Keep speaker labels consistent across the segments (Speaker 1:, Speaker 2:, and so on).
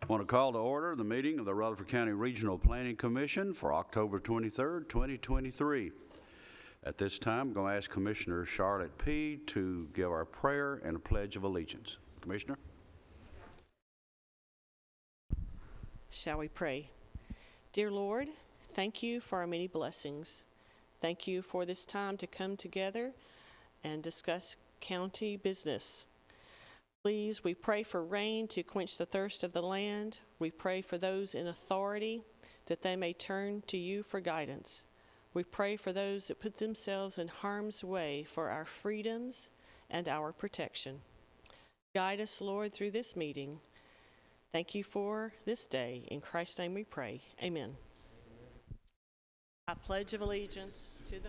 Speaker 1: I want to call to order the meeting of the Rutherford County Regional Planning Commission for October 23rd, 2023. At this time, I'm going to ask Commissioner Charlotte P. to give our prayer and a pledge of allegiance. Commissioner?
Speaker 2: Shall we pray? Dear Lord, thank you for our many blessings. Thank you for this time to come together and discuss county business. Please, we pray for rain to quench the thirst of the land. We pray for those in authority that they may turn to you for guidance. We pray for those that put themselves in harm's way for our freedoms and our protection. Guide us, Lord, through this meeting. Thank you for this day. In Christ's name we pray. Amen. I pledge of allegiance to the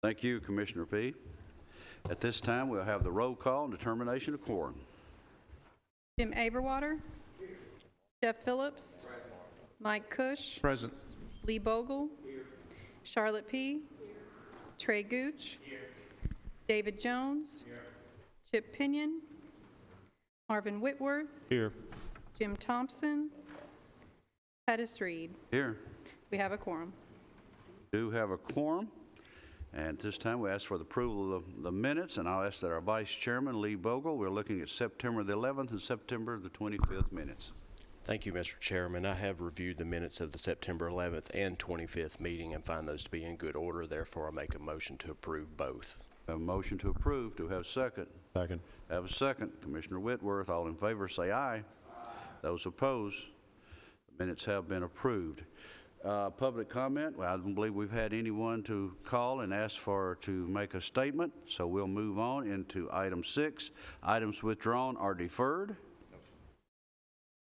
Speaker 1: Thank you, Commissioner P. At this time, we'll have the roll call and determination of quorum.
Speaker 3: Jim Averwater. Jeff Phillips. Mike Cush.
Speaker 4: Present.
Speaker 3: Lee Bogle. Charlotte P. Trey Gooch. David Jones. Chip Pinion. Marvin Whitworth.
Speaker 4: Here.
Speaker 3: Jim Thompson. Pettis Reed.
Speaker 1: Here.
Speaker 3: We have a quorum.
Speaker 1: We do have a quorum. And at this time, we ask for the approval of the minutes, and I'll ask that our Vice Chairman, Lee Bogle, we're looking at September the 11th and September the 25th minutes.
Speaker 5: Thank you, Mr. Chairman. I have reviewed the minutes of the September 11th and 25th meeting and find those to be in good order. Therefore, I make a motion to approve both.
Speaker 1: Have a motion to approve. Do we have a second?
Speaker 4: Second.
Speaker 1: Have a second. Commissioner Whitworth, all in favor say aye. Aye. Those opposed, the minutes have been approved. Public comment, well, I don't believe we've had anyone to call and ask to make a statement, so we'll move on into item 6. Items withdrawn or deferred?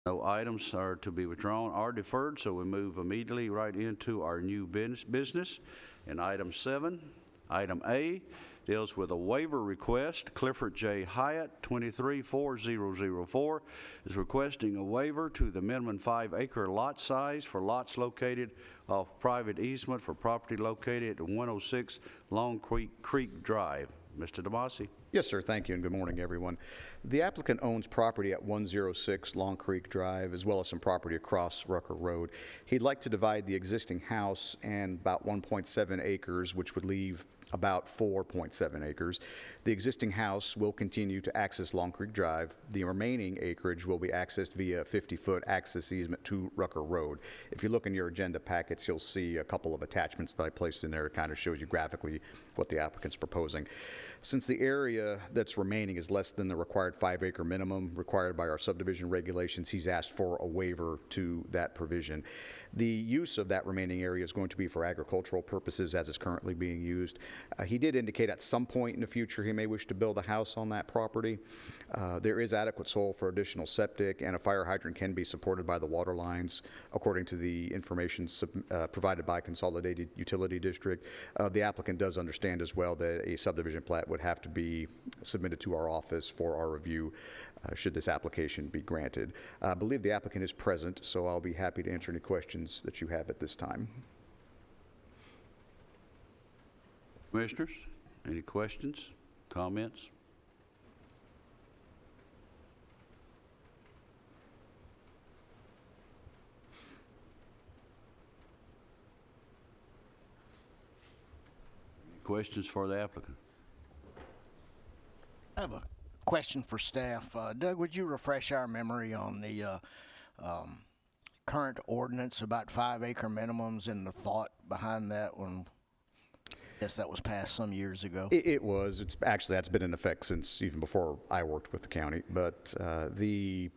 Speaker 1: No items are to be withdrawn or deferred, so we move immediately right into our new business. And item 7, item A, deals with a waiver request. Clifford J. Hyatt, 234004, is requesting a waiver to the minimum 5-acre lot size for lots located off private easement for property located at 106 Long Creek Drive. Mr. DeMasi.
Speaker 6: Yes, sir. Thank you, and good morning, everyone. The applicant owns property at 106 Long Creek Drive, as well as some property across Rucker Road. He'd like to divide the existing house and about 1.7 acres, which would leave about 4.7 acres. The existing house will continue to access Long Creek Drive. The remaining acreage will be accessed via a 50-foot access easement to Rucker Road. If you look in your agenda packets, you'll see a couple of attachments that I placed in there. It kind of shows you graphically what the applicant's proposing. Since the area that's remaining is less than the required 5-acre minimum required by our subdivision regulations, he's asked for a waiver to that provision. The use of that remaining area is going to be for agricultural purposes as is currently being used. He did indicate at some point in the future he may wish to build a house on that property. There is adequate soil for additional septic, and a fire hydrant can be supported by the water lines according to the information provided by Consolidated Utility District. The applicant does understand as well that a subdivision plat would have to be submitted to our office for our review should this application be granted. I believe the applicant is present, so I'll be happy to answer any questions that you have at this time.
Speaker 1: Commissioners, any questions, comments? Any questions for the applicant?
Speaker 7: I have a question for staff. Doug, would you refresh our memory on the current ordinance about 5-acre minimums and the thought behind that one? I guess that was passed some years ago.
Speaker 6: It was. It's actually, that's been in effect since even before I worked with the county. But the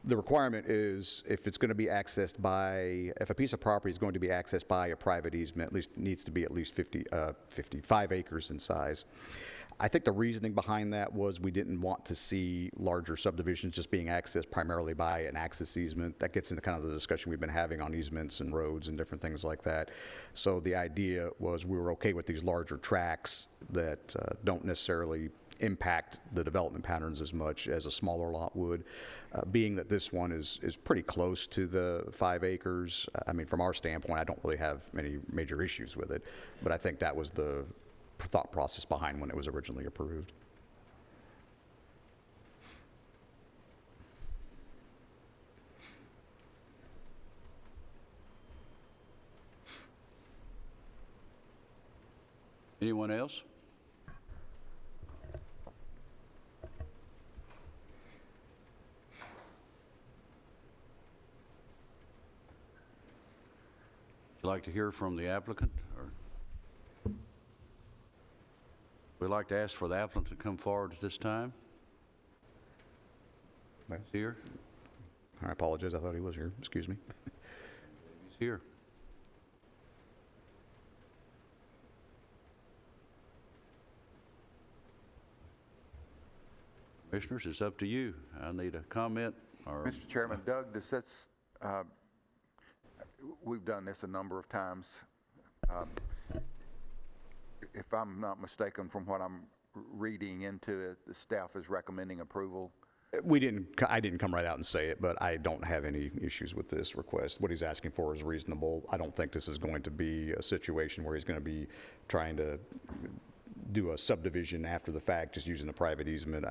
Speaker 6: requirement is if it's going to be accessed by, if a piece of property is going to be accessed by a private easement, at least needs to be at least 55 acres in size. I think the reasoning behind that was we didn't want to see larger subdivisions just being accessed primarily by an access easement. That gets into kind of the discussion we've been having on easements and roads and different things like that. So the idea was we were okay with these larger tracts that don't necessarily impact the development patterns as much as a smaller lot would. Being that this one is pretty close to the 5 acres, I mean, from our standpoint, I don't really have any major issues with it, but I think that was the thought process behind when it was originally approved.
Speaker 1: Anyone else? Would you like to hear from the applicant? Or we'd like to ask for the applicant to come forward at this time.
Speaker 6: Well,
Speaker 1: Here?
Speaker 6: I apologize, I thought he was here, excuse me.
Speaker 1: He's here. Commissioners, it's up to you. I need a comment or...
Speaker 4: Mr. Chairman, Doug, does this, we've done this a number of times. If I'm not mistaken from what I'm reading into it, the staff is recommending approval.
Speaker 6: I didn't come right out and say it, but I don't have any issues with this request. What he's asking for is reasonable. I don't think this is going to be a situation where he's going to be trying to do a subdivision after the fact, just using a private easement.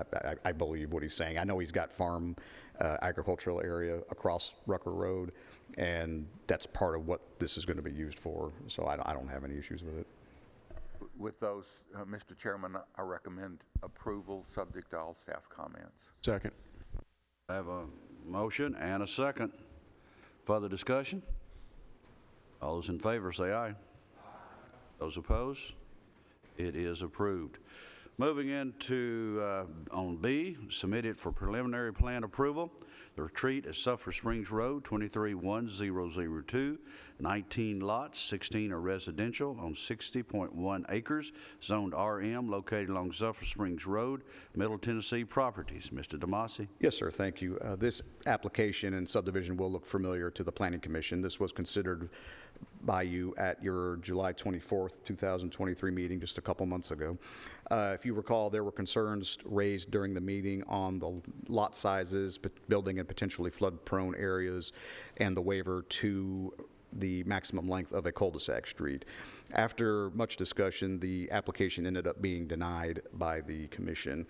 Speaker 6: I believe what he's saying. I know he's got farm agricultural area across Rucker Road, and that's part of what this is going to be used for, so I don't have any issues with it.
Speaker 4: With those, Mr. Chairman, I recommend approval, subject to all staff comments.
Speaker 5: Second.
Speaker 1: I have a motion and a second. Further discussion? All those in favor say aye. Those opposed? It is approved. Moving into on B, submitted for preliminary plan approval. The retreat at Sulphur Springs Road, 231002, 19 lots, 16 are residential on 60.1 acres, zoned RM, located along Sulphur Springs Road, Middle Tennessee Properties. Mr. DeMasi.
Speaker 6: Yes, sir, thank you. This application and subdivision will look familiar to the Planning Commission. This was considered by you at your July 24th, 2023 meeting just a couple months ago. If you recall, there were concerns raised during the meeting on the lot sizes, building in potentially flood-prone areas, and the waiver to the maximum length of a cul-de-sac street. After much discussion, the application ended up being denied by the commission.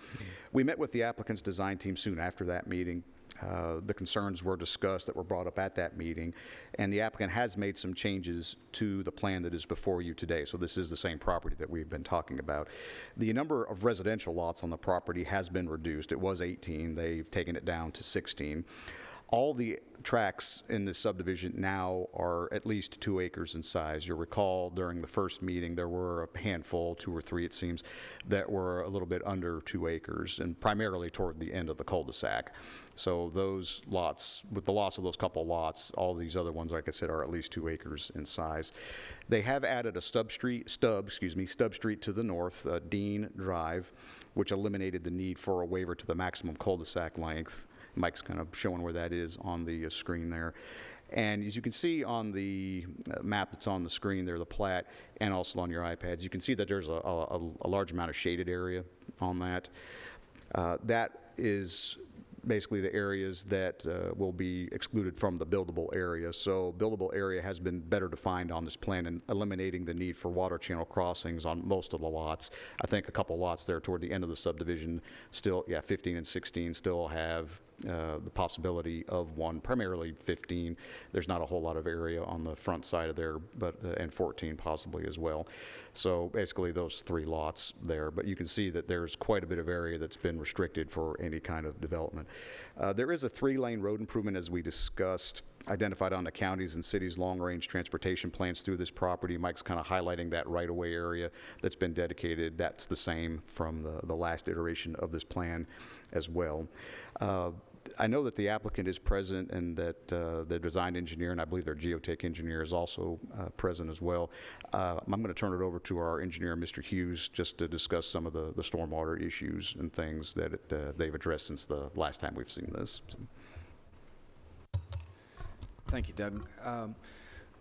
Speaker 6: We met with the applicant's design team soon after that meeting. The concerns were discussed that were brought up at that meeting, and the applicant has made some changes to the plan that is before you today. So this is the same property that we've been talking about. The number of residential lots on the property has been reduced. It was 18. They've taken it down to 16. All the tracts in this subdivision now are at least 2 acres in size. You'll recall during the first meeting there were a handful, 2 or 3 it seems, that were a little bit under 2 acres, and primarily toward the end of the cul-de-sac. So those lots, with the loss of those couple lots, all these other ones, like I said, are at least 2 acres in size. They have added a stub street to the north, Dean Drive, which eliminated the need for a waiver to the maximum cul-de-sac length. Mike's kind of showing where that is on the screen there. And as you can see on the map that's on the screen there, the plat, and also on your iPads, you can see that there's a large amount of shaded area on that. That is basically the areas that will be excluded from the buildable area. So buildable area has been better defined on this plan and eliminating the need for water channel crossings on most of the lots. I think a couple lots there toward the end of the subdivision still, 15 and 16 still have the possibility of one, primarily 15. There's not a whole lot of area on the front side of there, but and 14 possibly as well. So basically those 3 lots there, but you can see that there's quite a bit of area that's been restricted for any kind of development. There is a 3-lane road improvement, as we discussed, identified on the counties and cities' long-range transportation plans through this property. Mike's kind of highlighting that right-of-way area that's been dedicated. That's the same from the last iteration of this plan as well. I know that the applicant is present and that the design engineer, and I believe their geotech engineer is also present as well. I'm going to turn it over to our engineer, Mr. Hughes, just to discuss some of the stormwater issues and things that they've addressed since the last time we've seen this. So.
Speaker 8: Thank you, Doug.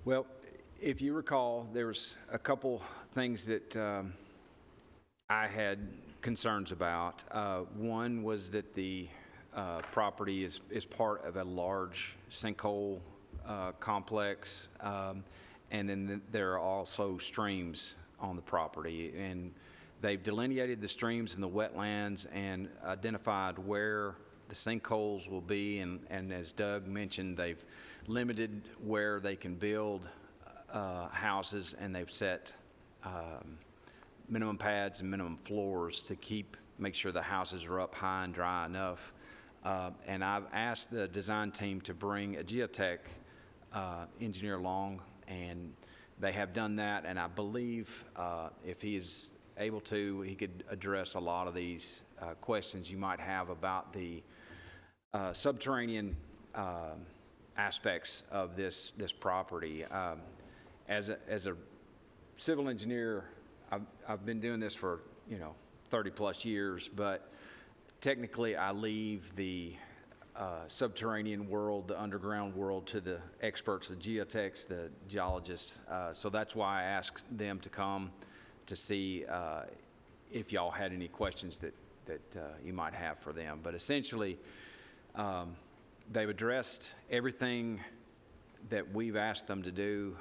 Speaker 8: Well, if you recall, there was a couple things that I had concerns about. One was that the property is part of a large sinkhole complex, and then there are also streams on the property. And they've delineated the streams and the wetlands and identified where the sinkholes will be. And as Doug mentioned, they've limited where they can build houses, and they've set minimum pads and minimum floors to make sure the houses are up high and dry enough. And I've asked the design team to bring a geotech engineer along, and they have done that. And I believe if he is able to, he could address a lot of these questions you might have about the subterranean aspects of this property. As a civil engineer, I've been doing this for 30 plus years, but technically I leave the subterranean world, the underground world, to the experts, the geotechs, the geologists. So that's why I asked them to come to see if y'all had any questions that you might have for them. But essentially, they've addressed everything that we've asked them to do.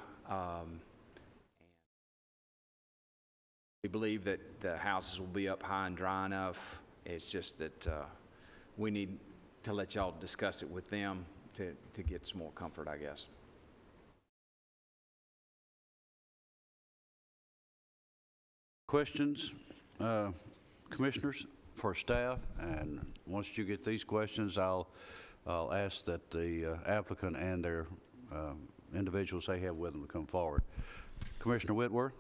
Speaker 8: We believe that the houses will be up high and dry enough. It's just that we need to let y'all discuss it with them to get some more comfort, I guess.
Speaker 1: Questions, commissioners, for staff? And once you get these questions, I'll ask that the applicant and their individuals they have with them to come forward. Commissioner Whitworth?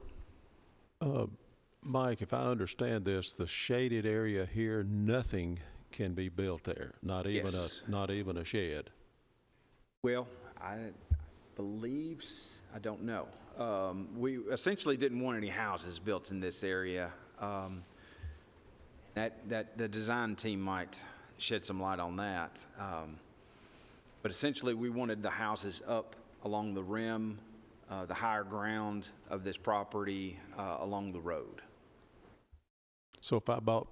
Speaker 9: Mike, if I understand this, the shaded area here, nothing can be built there, not even
Speaker 8: Yes.
Speaker 9: not even a shed.
Speaker 8: Well, I believe, I don't know. We essentially didn't want any houses built in this area. That the design team might shed some light on that. But essentially, we wanted the houses up along the rim, the higher ground of this property, along the road.
Speaker 9: So if I bought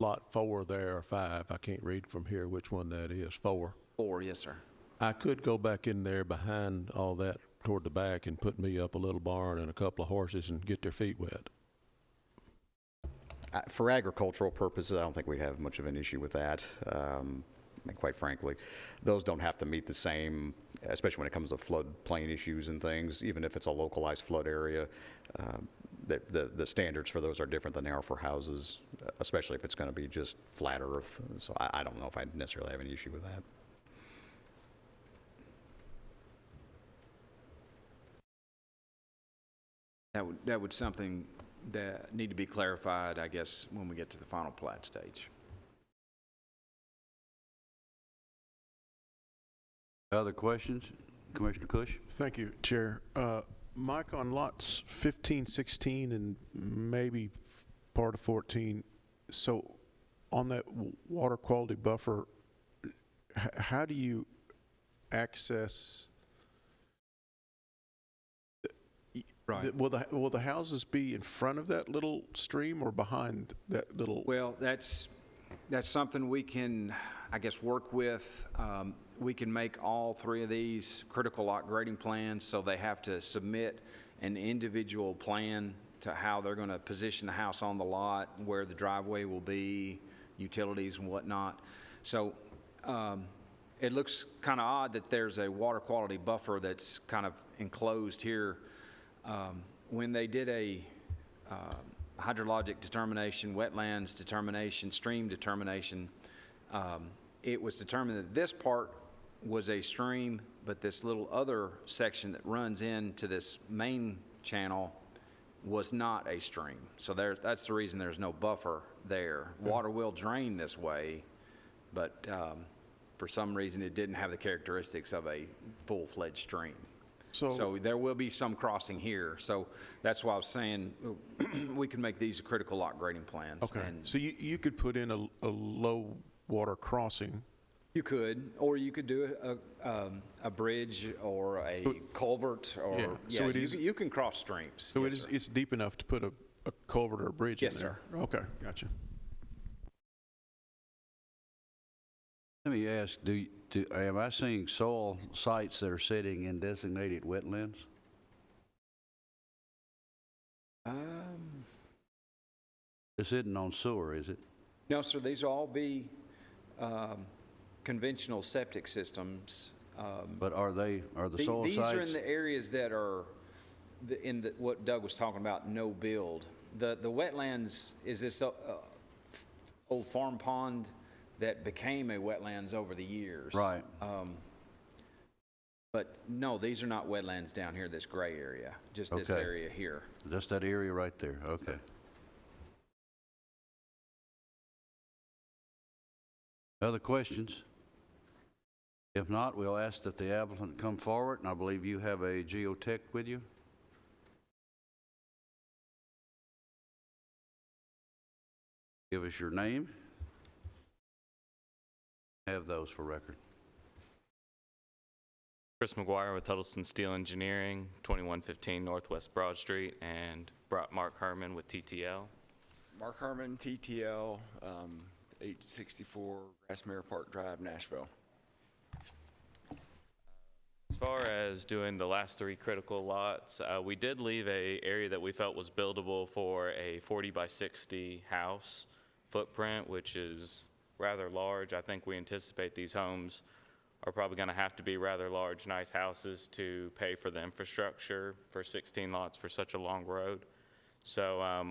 Speaker 9: lot 4 there, or 5, I can't read from here which one that is, 4.
Speaker 8: 4, yes, sir.
Speaker 9: I could go back in there behind all that toward the back and put me up a little barn and a couple of horses and get their feet wet.
Speaker 6: For agricultural purposes, I don't think we'd have much of an issue with that. I mean, quite frankly, those don't have to meet the same, especially when it comes to floodplain issues and things, even if it's a localized flood area. The standards for those are different than they are for houses, especially if it's going to be just flat earth. So I don't know if I necessarily have an issue with that.
Speaker 8: That would something that need to be clarified, I guess, when we get to the final plat stage.
Speaker 1: Other questions? Commissioner Cush?
Speaker 10: Thank you, Chair. Mike, on lots 15, 16, and maybe part of 14, so on that water quality buffer, how do you access?
Speaker 8: Right.
Speaker 10: Will the houses be in front of that little stream or behind that little?
Speaker 8: Well, that's something we can, I guess, work with. We can make all 3 of these critical lot grading plans, so they have to submit an individual plan to how they're going to position the house on the lot, where the driveway will be, utilities and whatnot. So it looks kind of odd that there's a water quality buffer that's kind of enclosed here. When they did a hydrologic determination, wetlands determination, stream determination, it was determined that this part was a stream, but this little other section that runs into this main channel was not a stream. So that's the reason there's no buffer there. Water will drain this way, but for some reason it didn't have the characteristics of a full-fledged stream. So there will be some crossing here. So that's why I was saying we can make these critical lot grading plans.
Speaker 10: Okay, so you could put in a low water crossing.
Speaker 8: You could, or you could do a bridge or a culvert, or
Speaker 10: Yeah, so it is,
Speaker 8: you can cross streams.
Speaker 10: so
Speaker 8: Yes,
Speaker 10: it is,
Speaker 8: sir.
Speaker 10: it's deep enough to put a culvert or a bridge in
Speaker 8: Yes,
Speaker 10: there? Okay, gotcha.
Speaker 1: Let me ask, am I seeing soil sites that are sitting in designated wetlands? This isn't on sewer, is it?
Speaker 8: No, sir, these will all be conventional septic systems.
Speaker 1: But are the soil
Speaker 8: These are in
Speaker 1: sites?
Speaker 8: the areas that are what Doug was talking about, no build. The wetlands is this old farm pond that became a wetlands over the years.
Speaker 1: Right.
Speaker 8: But no, these are not wetlands down here, this gray area, just this
Speaker 1: Okay.
Speaker 8: area here.
Speaker 1: Just that area right there, okay. Other questions? If not, we'll ask that the applicant come forward, and I believe you have a geotech with you. Give us your name. Have those for record.
Speaker 11: Chris McGuire with Huddleston Steel Engineering, 2115 Northwest Broad Street, and Mark Herman with TTL.
Speaker 12: Mark Herman, TTL, 864 Grassmere Park Drive, Nashville.
Speaker 11: As far as doing the last 3 critical lots, we did leave a area that we felt was buildable for a 40 by 60 house footprint, which is rather large. I think we anticipate these homes are probably going to have to be rather large, nice houses to pay for the infrastructure for 16 lots for such a long road. So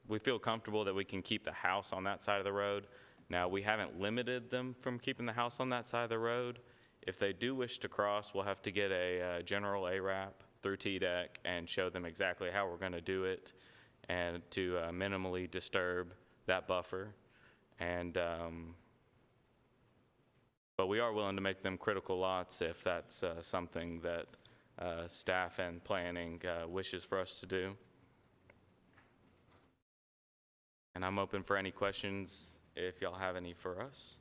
Speaker 11: we feel comfortable that we can keep the house on that side of the road. Now, we haven't limited them from keeping the house on that side of the road. If they do wish to cross, we'll have to get a general ARAP through TDEC and show them exactly how we're going to do it and to minimally disturb that buffer. And but we are willing to make them critical lots if that's something that staff and planning wishes for us to do. And I'm open for any questions if y'all have any for us.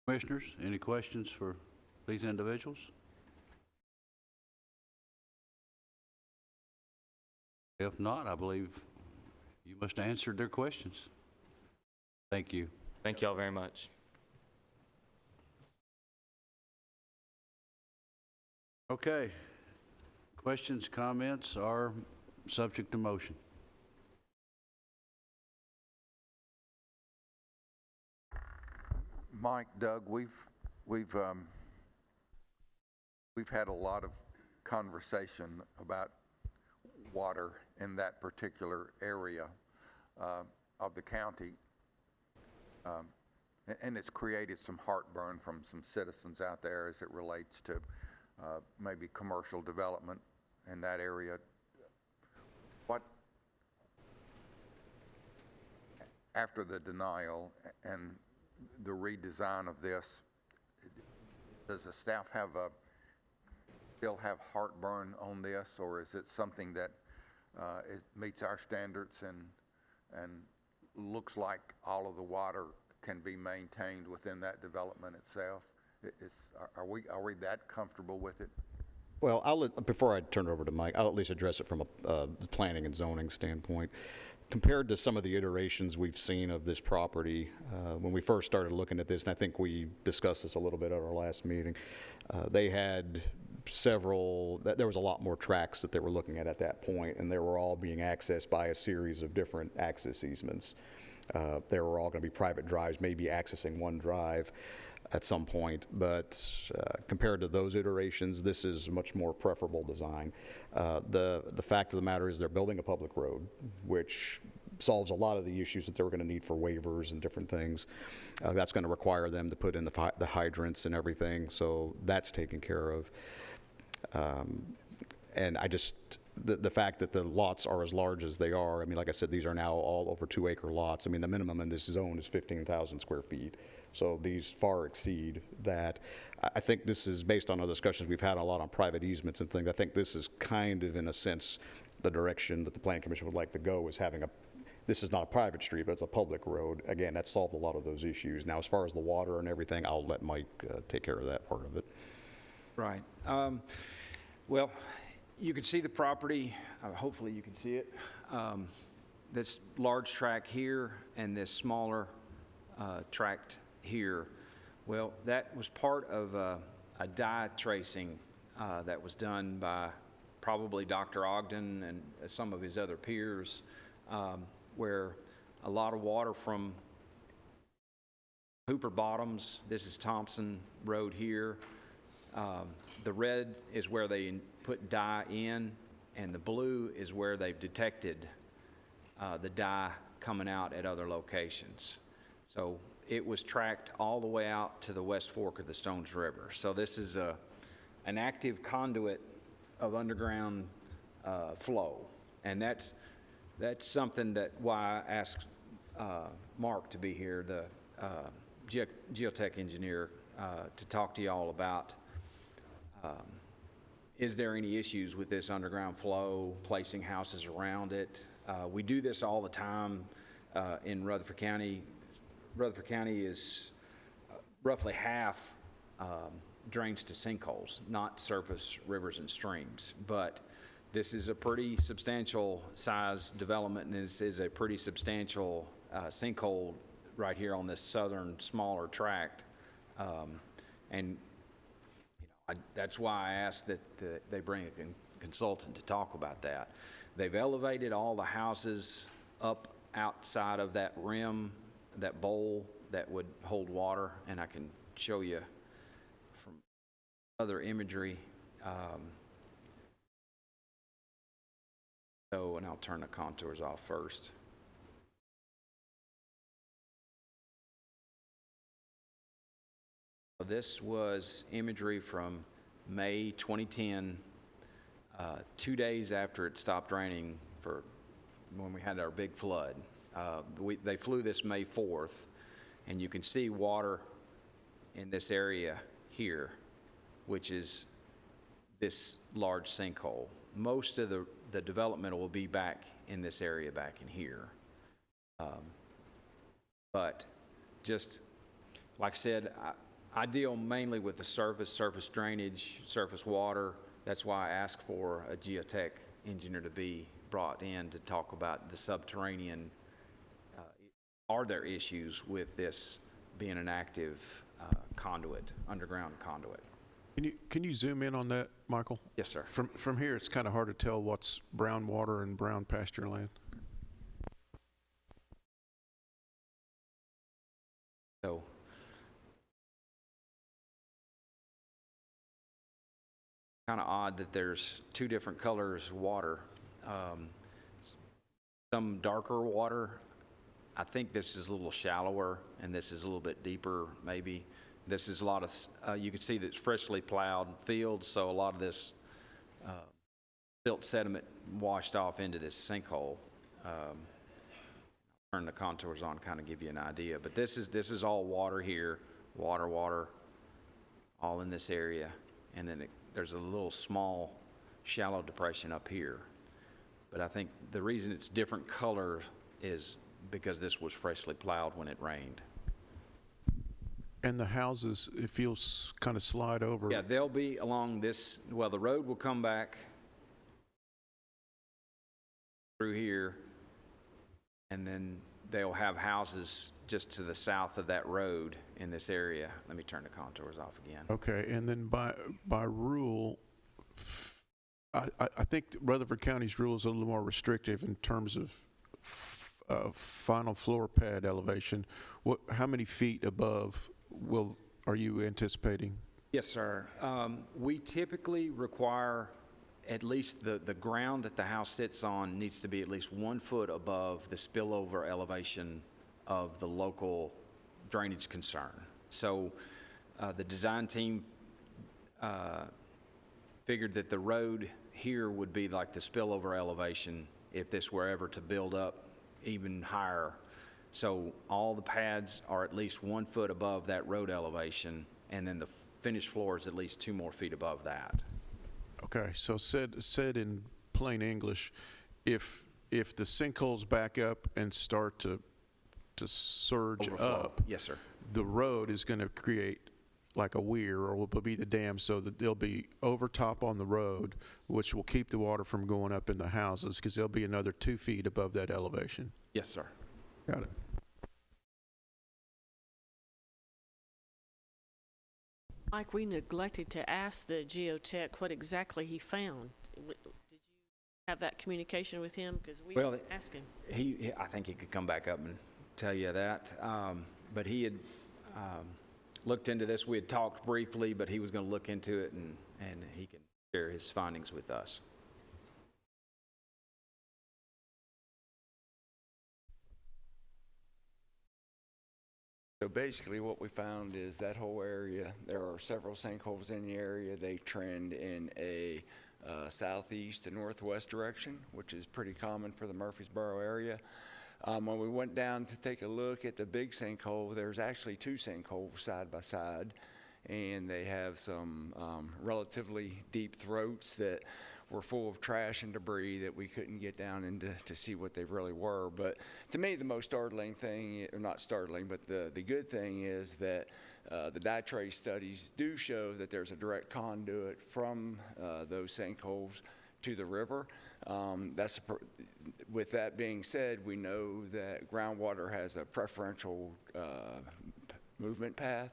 Speaker 1: Commissioners, any questions for these individuals? If not, I believe you must have answered their questions. Thank you.
Speaker 11: Thank y'all very much.
Speaker 1: Okay. Questions, comments are subject to motion.
Speaker 4: Mike, Doug, we've had a lot of conversation about water in that particular area of the county, and it's created some heartburn from some citizens out there as it relates to maybe commercial development in that area. What, after the denial and the redesign of this, does the staff still have heartburn on this, or is it something that it meets our standards and looks like all of the water can be maintained within that development itself? Are we that comfortable with it?
Speaker 6: Well, before I turn it over to Mike, I'll at least address it from a planning and zoning standpoint. Compared to some of the iterations we've seen of this property, when we first started looking at this, and I think we discussed this a little bit at our last meeting, they had there was a lot more tracks that they were looking at that point, and they were all being accessed by a series of different access easements. They were all going to be private drives, maybe accessing one drive at some point, but compared to those iterations, this is a much more preferable design. The fact of the matter is they're building a public road, which solves a lot of the issues that they were going to need for waivers and different things. That's going to require them to put in the hydrants and everything, so that's taken care of. And the fact that the lots are as large as they are, I mean, like I said, these are now all over 2-acre lots. I mean, the minimum in this zone is 15,000 square feet. So these far exceed that. I think this is based on our discussions we've had a lot on private easements and things. I think this is kind of, in a sense, the direction that the Planning Commission would like to go, is having this is not a private street, but it's a public road. Again, that solved a lot of those issues. Now, as far as the water and everything, I'll let Mike take care of that part of it.
Speaker 8: Right. Well, you can see the property, hopefully you can see it. This large tract here and this smaller tract here. Well, that was part of a dye tracing that was done by probably Dr. Ogden and some of his other peers, where a lot of water from Hooper Bottoms, this is Thompson Road here. The red is where they put dye in, and the blue is where they've detected the dye coming out at other locations. So it was tracked all the way out to the West Fork of the Stones River. So this is an active conduit of underground flow, and that's something that why I asked Mark to be here, the geotech engineer, to talk to y'all about is there any issues with this underground flow, placing houses around it. We do this all the time in Rutherford County. Rutherford County is roughly half drains to sinkholes, not surface rivers and streams. But this is a pretty substantial size development, and this is a pretty substantial sinkhole right here on this southern smaller tract. And that's why I asked that they bring a consultant to talk about that. They've elevated all the houses up outside of that rim, that bowl that would hold water, and I can show you from other imagery. And I'll turn the contours off first. This was imagery from May 2010, 2 days after it stopped raining for when we had our big flood. They flew this May 4th, and you can see water in this area here, which is this large sinkhole. Most of the development will be back in this area back in here. But just like I said, I deal mainly with the surface drainage, surface water. That's why I asked for a geotech engineer to be brought in to talk about the subterranean. Are there issues with this being an active conduit, underground conduit?
Speaker 10: Can you zoom in on that, Michael?
Speaker 8: Yes, sir.
Speaker 10: From here, it's kind of hard to tell what's brown water and brown pasture land.
Speaker 8: So, kind of odd that there's two different colors of water. Some darker water. I think this is a little shallower, and this is a little bit deeper, maybe. This is a lot of, you can see that it's freshly plowed fields, so a lot of this silt sediment washed off into this sinkhole. Turn the contours on, kind of give you an idea. But this is all water here, water, all in this area. And then there's a little small shallow depression up here. But I think the reason it's different color is because this was freshly plowed when it rained.
Speaker 10: And the houses, if you'll kind of slide over.
Speaker 8: Yeah, they'll be along this, well, the road will come back through here, and then they'll have houses just to the south of that road in this area. Let me turn the contours off again.
Speaker 10: Okay, and then by rule, I think Rutherford County's rule is a little more restrictive in terms of final floor pad elevation. How many feet above are you anticipating?
Speaker 8: Yes, sir. We typically require at least the ground that the house sits on needs to be at least 1 foot above the spillover elevation of the local drainage concern. So the design team figured that the road here would be like the spillover elevation if this were ever to build up even higher. So all the pads are at least 1 foot above that road elevation, and then the finished floor is at least 2 more feet above that.
Speaker 10: Okay, so said in plain English, if the sinkholes back up and start to surge
Speaker 8: Overflow.
Speaker 10: up,
Speaker 8: Yes, sir.
Speaker 10: the road is going to create like a weir, or will be the dam, so that they'll be over top on the road, which will keep the water from going up in the houses, because they'll be another 2 feet above that elevation.
Speaker 8: Yes, sir.
Speaker 10: Got it.
Speaker 2: Mike, we neglected to ask the geotech what exactly he found. Did you have that communication with him? Because we
Speaker 8: Well,
Speaker 2: didn't ask him.
Speaker 8: I think he could come back up and tell you that. But he had looked into this. We had talked briefly, but he was going to look into it, and he can share his findings with us.
Speaker 12: So basically what we found is that whole area, there are several sinkholes in the area. They trend in a southeast to northwest direction, which is pretty common for the Murfreesboro area. When we went down to take a look at the big sinkhole, there's actually 2 sinkholes side by side, and they have some relatively deep throats that were full of trash and debris that we couldn't get down into to see what they really were. But to me, the most startling thing, or not startling, but the good thing is that the dye trace studies do show that there's a direct conduit from those sinkholes to the river. With that being said, we know that groundwater has a preferential movement path,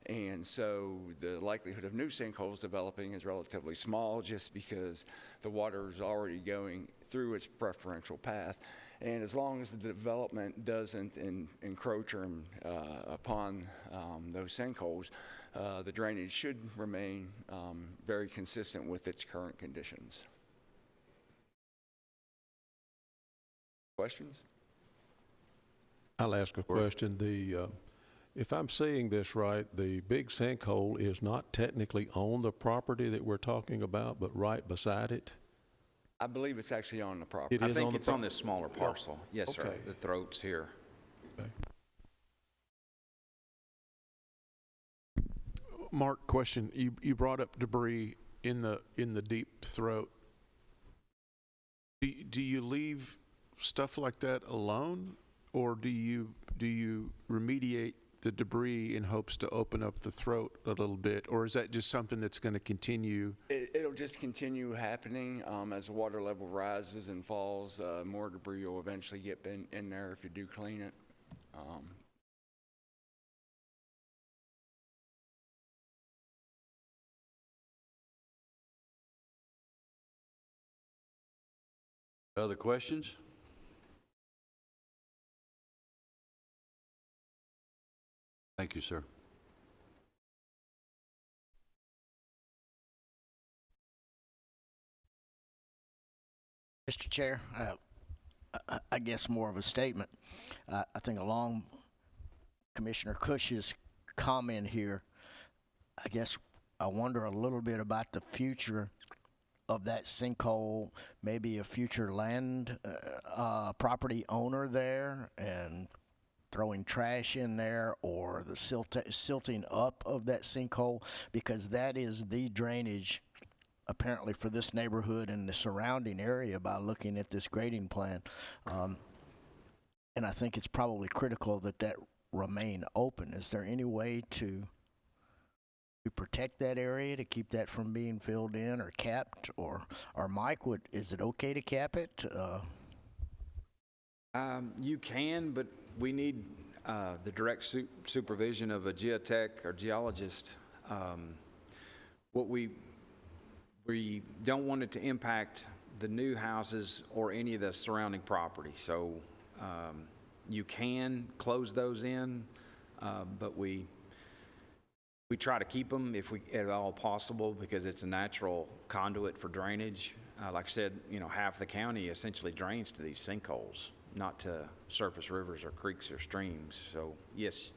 Speaker 12: and so the likelihood of new sinkholes developing is relatively small, just because the water is already going through its preferential path. And as long as the development doesn't encroach upon those sinkholes, the drainage should remain very consistent with its current conditions. Questions?
Speaker 9: I'll ask a question. If I'm seeing this right, the big sinkhole is not technically on the property that we're talking about, but right beside it?
Speaker 12: I believe it's actually on the property.
Speaker 9: It
Speaker 8: I
Speaker 9: is
Speaker 8: think
Speaker 9: on the
Speaker 8: it's on this smaller parcel. Yes, sir.
Speaker 9: Okay.
Speaker 8: The throat's here.
Speaker 9: Okay.
Speaker 10: Mark, question. You brought up debris in the deep throat. Do you leave stuff like that alone, or do you remediate the debris in hopes to open up the throat a little bit, or is that just something that's going to continue?
Speaker 12: It'll just continue happening as the water level rises and falls. More debris will eventually get in there if you do clean it.
Speaker 1: Other questions? Thank you, sir.
Speaker 7: Mr. Chair, I guess more of a statement. I think along Commissioner Cush's comment here, I guess I wonder a little bit about the future of that sinkhole, maybe a future land property owner there and throwing trash in there, or the silting up of that sinkhole, because that is the drainage apparently for this neighborhood and the surrounding area by looking at this grading plan. And I think it's probably critical that remain open. Is there any way to protect that area, to keep that from being filled in or capped? Or Mike, is it okay to cap it?
Speaker 8: You can, but we need the direct supervision of a geotech or geologist. What we don't want it to impact the new houses or any of the surrounding property. So you can close those in, but we try to keep them if we at all possible, because it's a natural conduit for drainage. Like I said, half the county essentially drains to these sinkholes, not to surface rivers or creeks or streams. So yes,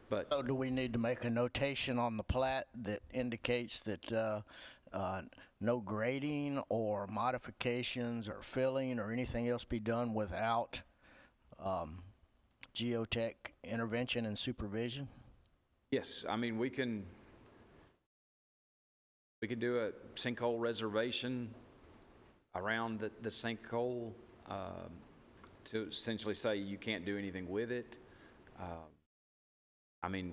Speaker 8: but
Speaker 7: So do we need to make a notation on the plat that indicates that no grading or modifications or filling or anything else be done without geotech intervention and supervision?
Speaker 8: yes, I mean, we can do a sinkhole reservation around the sinkhole to essentially say you can't do anything with it. I mean,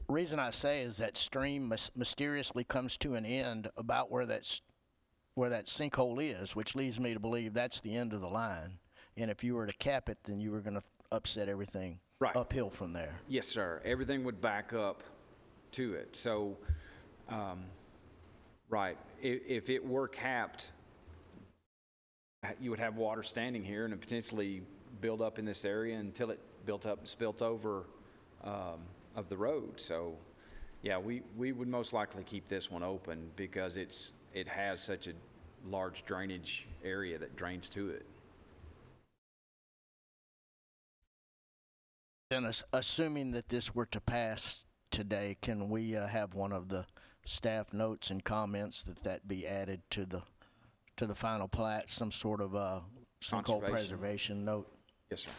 Speaker 7: Reason I say is that stream mysteriously comes to an end about where that sinkhole is, which leads me to believe that's the end of the line. And if you were to cap it, then you were going to upset everything
Speaker 8: Right.
Speaker 7: uphill from there.
Speaker 8: Yes, sir. Everything would back up to it. So, right, if it were capped, you would have water standing here and it potentially build up in this area until it built up and spilt over of the road. So, yeah, we would most likely keep this one open because it has such a large drainage area that drains to it.
Speaker 7: Then, assuming that this were to pass today, can we have one of the staff notes and comments that be added to the final plat, some sort of sinkhole
Speaker 8: Conservation.
Speaker 7: preservation note?
Speaker 8: Yes, sir.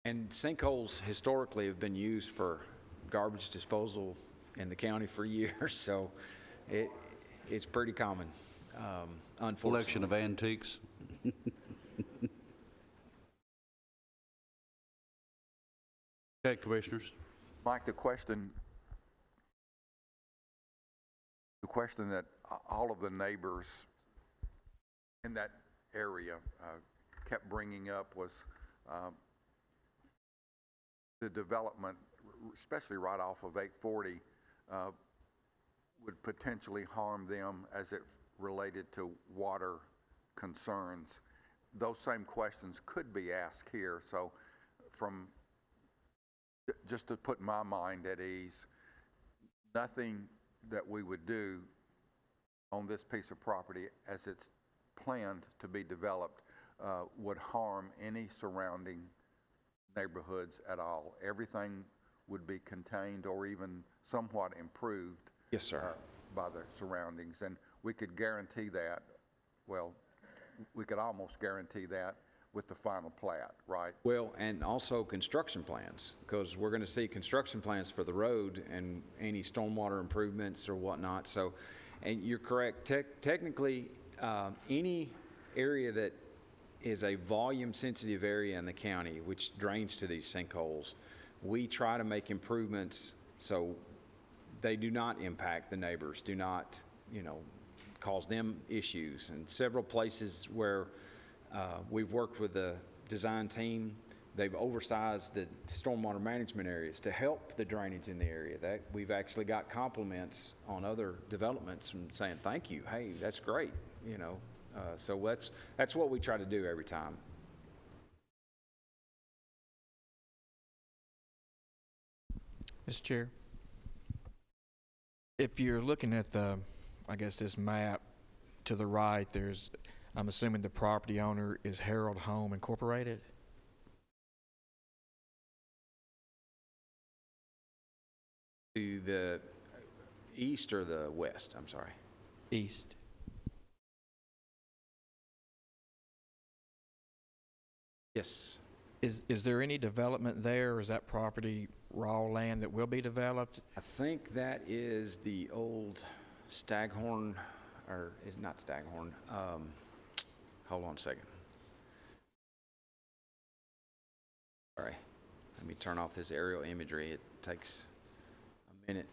Speaker 8: And sinkholes historically have been used for garbage disposal in the county for years, so it's pretty common, unfortunately.
Speaker 1: Collection of antiques. Okay, commissioners.
Speaker 4: Mike, the question that all of the neighbors in that area kept bringing up was the development, especially right off of 840, would potentially harm them as it related to water concerns. Those same questions could be asked here. So just to put my mind at ease, nothing that we would do on this piece of property as it's planned to be developed would harm any surrounding neighborhoods at all. Everything would be contained or even somewhat improved.
Speaker 8: Yes, sir.
Speaker 4: By the surroundings. And we could guarantee that, well, we could almost guarantee that with the final plat, right?
Speaker 8: Well, and also construction plans, because we're going to see construction plans for the road and any stormwater improvements or whatnot. So, and you're correct. Technically, any area that is a volume-sensitive area in the county, which drains to these sinkholes, we try to make improvements so they do not impact the neighbors, do not, cause them issues. And several places where we've worked with the design team, they've oversized the stormwater management areas to help the drainage in the area. That we've actually got compliments on other developments from saying, thank you, hey, that's great, so that's what we try to do every time.
Speaker 13: Mr. Chair, if you're looking at this map to the right, I'm assuming the property owner is Harold Home Incorporated?
Speaker 8: To the east or the west, I'm sorry?
Speaker 13: East.
Speaker 8: Yes.
Speaker 13: Is there any development there, or is that property raw land that will be developed?
Speaker 8: I think that is the old Staghorn, or is not Staghorn. Hold on a second. Sorry. Let me turn off this aerial imagery. It takes a minute.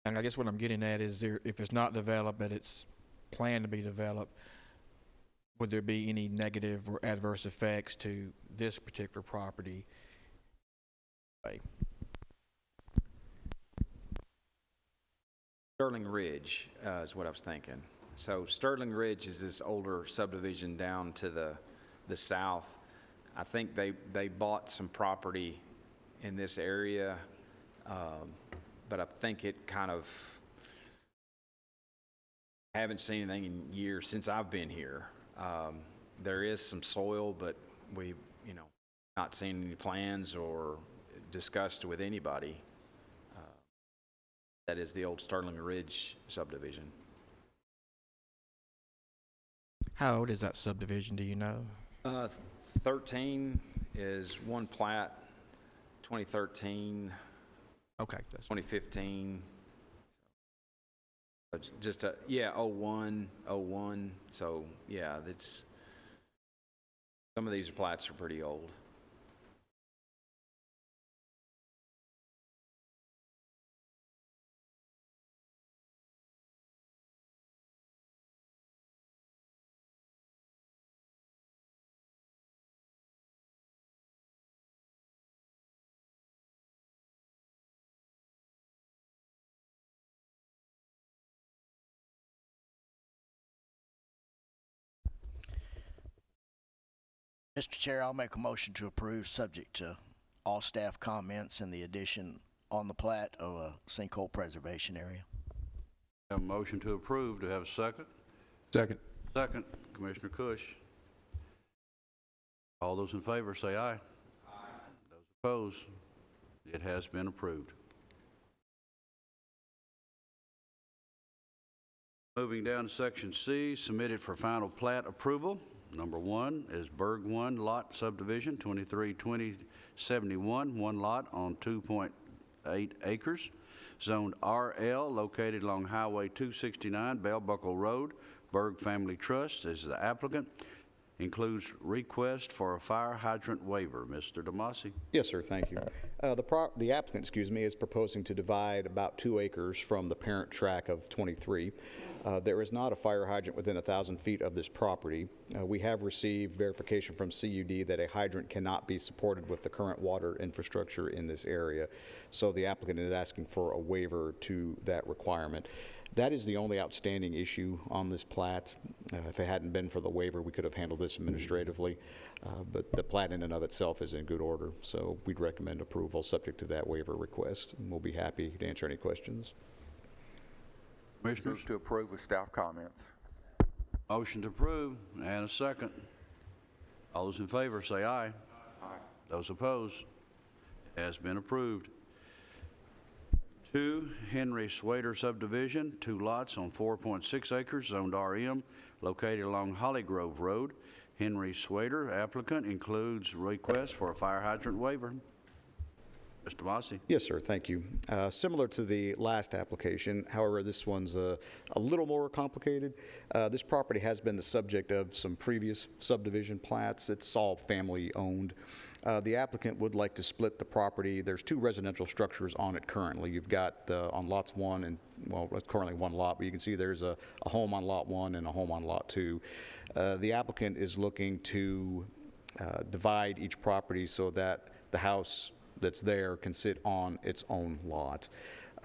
Speaker 13: And I guess what I'm getting at is if it's not developed, but it's planned to be developed, would there be any negative or adverse effects to this particular property?
Speaker 8: Sterling Ridge is what I was thinking. So Sterling Ridge is this older subdivision down to the south. I think they bought some property in this area, but I think it kind of, haven't seen anything in years since I've been here. There is some soil, but we've, not seen any plans or discussed with anybody. That is the old Sterling Ridge subdivision.
Speaker 13: How old is that subdivision, do you know?
Speaker 8: 13 is one plat, 2013.
Speaker 13: Okay. That's
Speaker 8: 2015. Just 01. So yeah, it's Some of these plats are pretty old.
Speaker 7: Mr. Chair, I'll make a motion to approve, subject to all staff comments and the addition on the plat of a sinkhole preservation area.
Speaker 1: Have a motion to approve. Do I have a second?
Speaker 10: Second.
Speaker 1: Second, Commissioner Cush. All those in favor say aye. Aye. Those opposed, it has been approved. Moving down to Section C, submitted for final plat approval. Number 1 is Berg One Lot Subdivision, 232071, one lot on 2.8 acres, zoned RL, located along Highway 269, Bell Buckle Road. Berg Family Trust is the applicant. Includes request for a fire hydrant waiver. Mr. Damasi.
Speaker 6: Yes, sir, thank you. The applicant, is proposing to divide about 2 acres from the parent tract of 23. There is not a fire hydrant within 1,000 feet of this property. We have received verification from CUD that a hydrant cannot be supported with the current water infrastructure in this area. So the applicant is asking for a waiver to that requirement. That is the only outstanding issue on this plat. If it hadn't been for the waiver, we could have handled this administratively. But the plat in and of itself is in good order, so we'd recommend approval subject to that waiver request. And we'll be happy to answer any questions.
Speaker 1: Commissioners?
Speaker 4: Move to approve with staff comments.
Speaker 1: Motion to approve and a second. All those in favor say aye. Aye. Those opposed, it has been approved. 2, Henry Swader Subdivision, 2 lots on 4.6 acres, zoned RM, located along Holly Grove Road. Henry Swader, applicant, includes request for a fire hydrant waiver. Mr. Massey.
Speaker 6: Yes, sir, thank you. Similar to the last application, however, this one's a little more complicated. This property has been the subject of some previous subdivision plats. It's all family-owned. The applicant would like to split the property. There's 2 residential structures on it currently. You've got on lots 1 and, well, it's currently 1 lot, but you can see there's a home on lot 1 and a home on lot 2. The applicant is looking to divide each property so that the house that's there can sit on its own lot.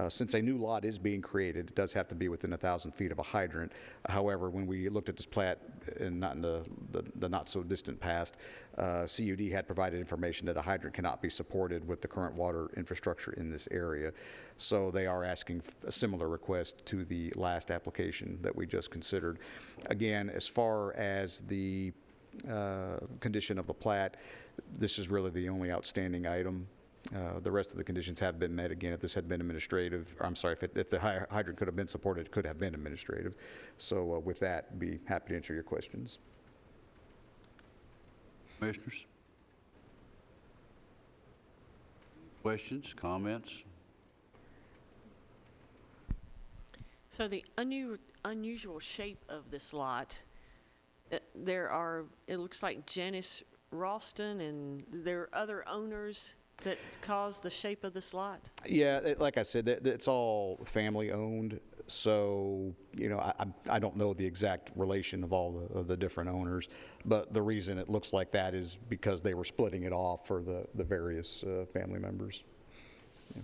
Speaker 6: Since a new lot is being created, it does have to be within 1,000 feet of a hydrant. However, when we looked at this plat, and not in the not so distant past, CUD had provided information that a hydrant cannot be supported with the current water infrastructure in this area. So they are asking a similar request to the last application that we just considered. Again, as far as the condition of the plat, this is really the only outstanding item. The rest of the conditions have been met. Again, if this had been administrative, or I'm sorry, if the hydrant could have been supported, it could have been administrative. So with that, be happy to answer your questions.
Speaker 1: Commissioners? Questions, comments?
Speaker 2: So the unusual shape of this lot, it looks like Janice Ralston, and there are other owners that caused the shape of this lot?
Speaker 6: Yeah, like I said, it's all family-owned, so, you know, I don't know the exact relation of all the different owners, but the reason it looks like that is because they were splitting it off for the various family members. Yeah.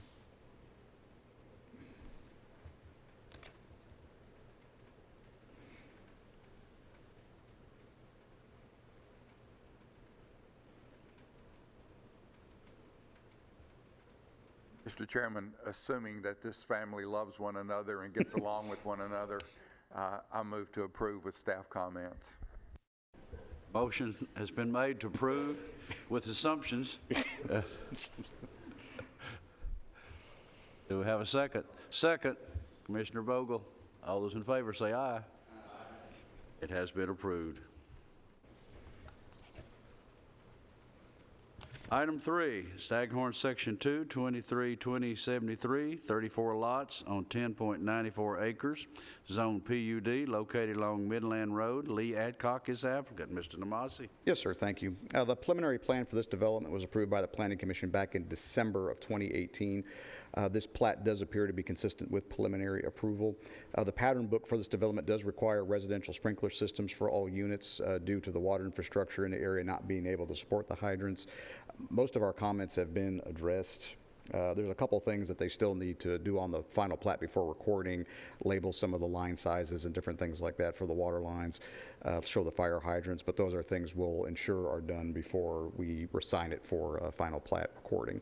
Speaker 4: Mr. Chairman, assuming that this family loves one another and gets along with one another, I move to approve with staff comments.
Speaker 1: Motion has been made to approve with assumptions. Do we have a second? Second, Commissioner Bogle. All those in favor say aye. Aye. It has been approved. Item 3, Staghorn Section 2, 232073, 34 lots on 10.94 acres, Zone PUD, located along Midland Road. Lee Adcock is the applicant. Mr. Namasi.
Speaker 6: Yes, sir, thank you. The preliminary plan for this development was approved by the Planning Commission back in December of 2018. This plat does appear to be consistent with preliminary approval. The pattern book for this development does require residential sprinkler systems for all units due to the water infrastructure in the area not being able to support the hydrants. Most of our comments have been addressed. There's a couple things that they still need to do on the final plat before recording, label some of the line sizes and different things like that for the water lines, show the fire hydrants, but those are things we'll ensure are done before we assign it for a final plat recording.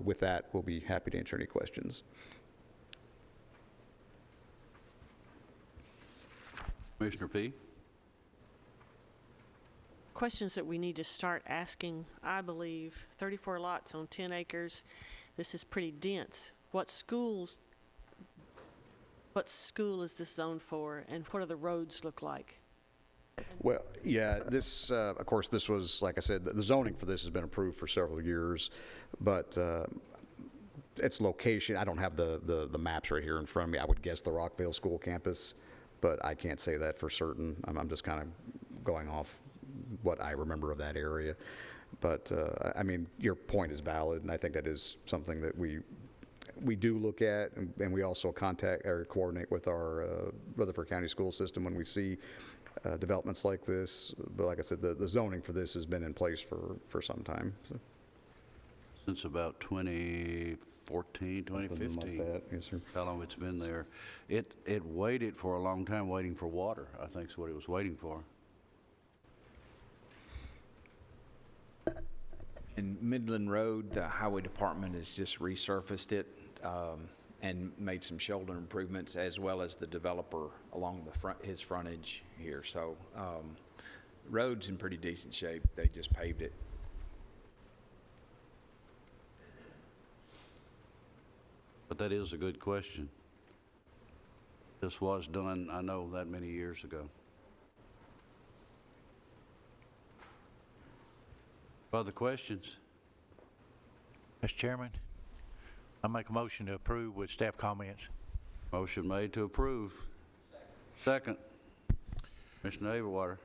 Speaker 6: With that, we'll be happy to answer any questions.
Speaker 1: Commissioner P.
Speaker 2: Questions that we need to start asking, I believe, 34 lots on 10 acres. This is pretty dense. What school is this zoned for, and what do the roads look like?
Speaker 6: Well, yeah, this, of course, this was, like I said, the zoning for this has been approved for several years, but its location, I don't have the maps right here in front of me. I would guess the Rockville School campus, but I can't say that for certain. I'm just kind of going off what I remember of that area. But, I mean, your point is valid, and I think that is something that we do look at, and we also contact or coordinate with our Rutherford County school system when we see developments like this. But like I said, the zoning for this has been in place for some time. So.
Speaker 1: Since about 2014, 2015.
Speaker 6: Something like that, yes, sir.
Speaker 1: How long it's been there. It waited for a long time waiting for water, I think is what it was waiting for.
Speaker 8: In Midland Road, the highway department has just resurfaced it and made some shoulder improvements, as well as the developer along the his frontage here. So road's in pretty decent shape. They just paved it.
Speaker 1: But that is a good question. This was done, I know, that many years ago. Other questions?
Speaker 14: Mr. Chairman, I make a motion to approve with staff comments.
Speaker 1: Motion made to approve. Second. Commissioner Overwater.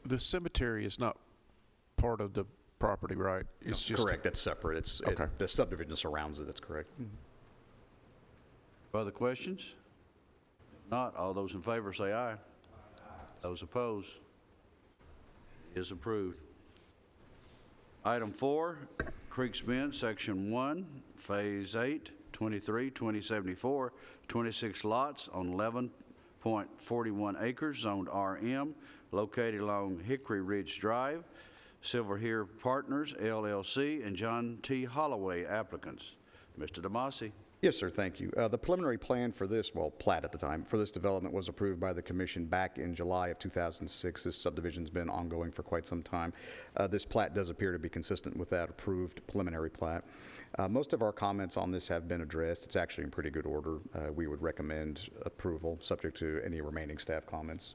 Speaker 10: The cemetery is not part of the property, right? It's just
Speaker 6: correct. That's separate. It's
Speaker 10: okay.
Speaker 6: The subdivision surrounds it. That's correct.
Speaker 1: Other questions? If not, all those in favor say aye. Aye. Those opposed? It is approved. Item 4, Creeksbend, Section 1, Phase 8, 232074, 26 lots on 11.41 acres, zoned RM, located along Hickory Ridge Drive. Silver Here Partners, LLC, and John T. Holloway applicants. Mr. Damasi.
Speaker 6: Yes, sir, thank you. The preliminary plan for this, well, plat at the time, for this development was approved by the commission back in July of 2006. This subdivision's been ongoing for quite some time. This plat does appear to be consistent with that approved preliminary plat. Most of our comments on this have been addressed. It's actually in pretty good order. We would recommend approval, subject to any remaining staff comments.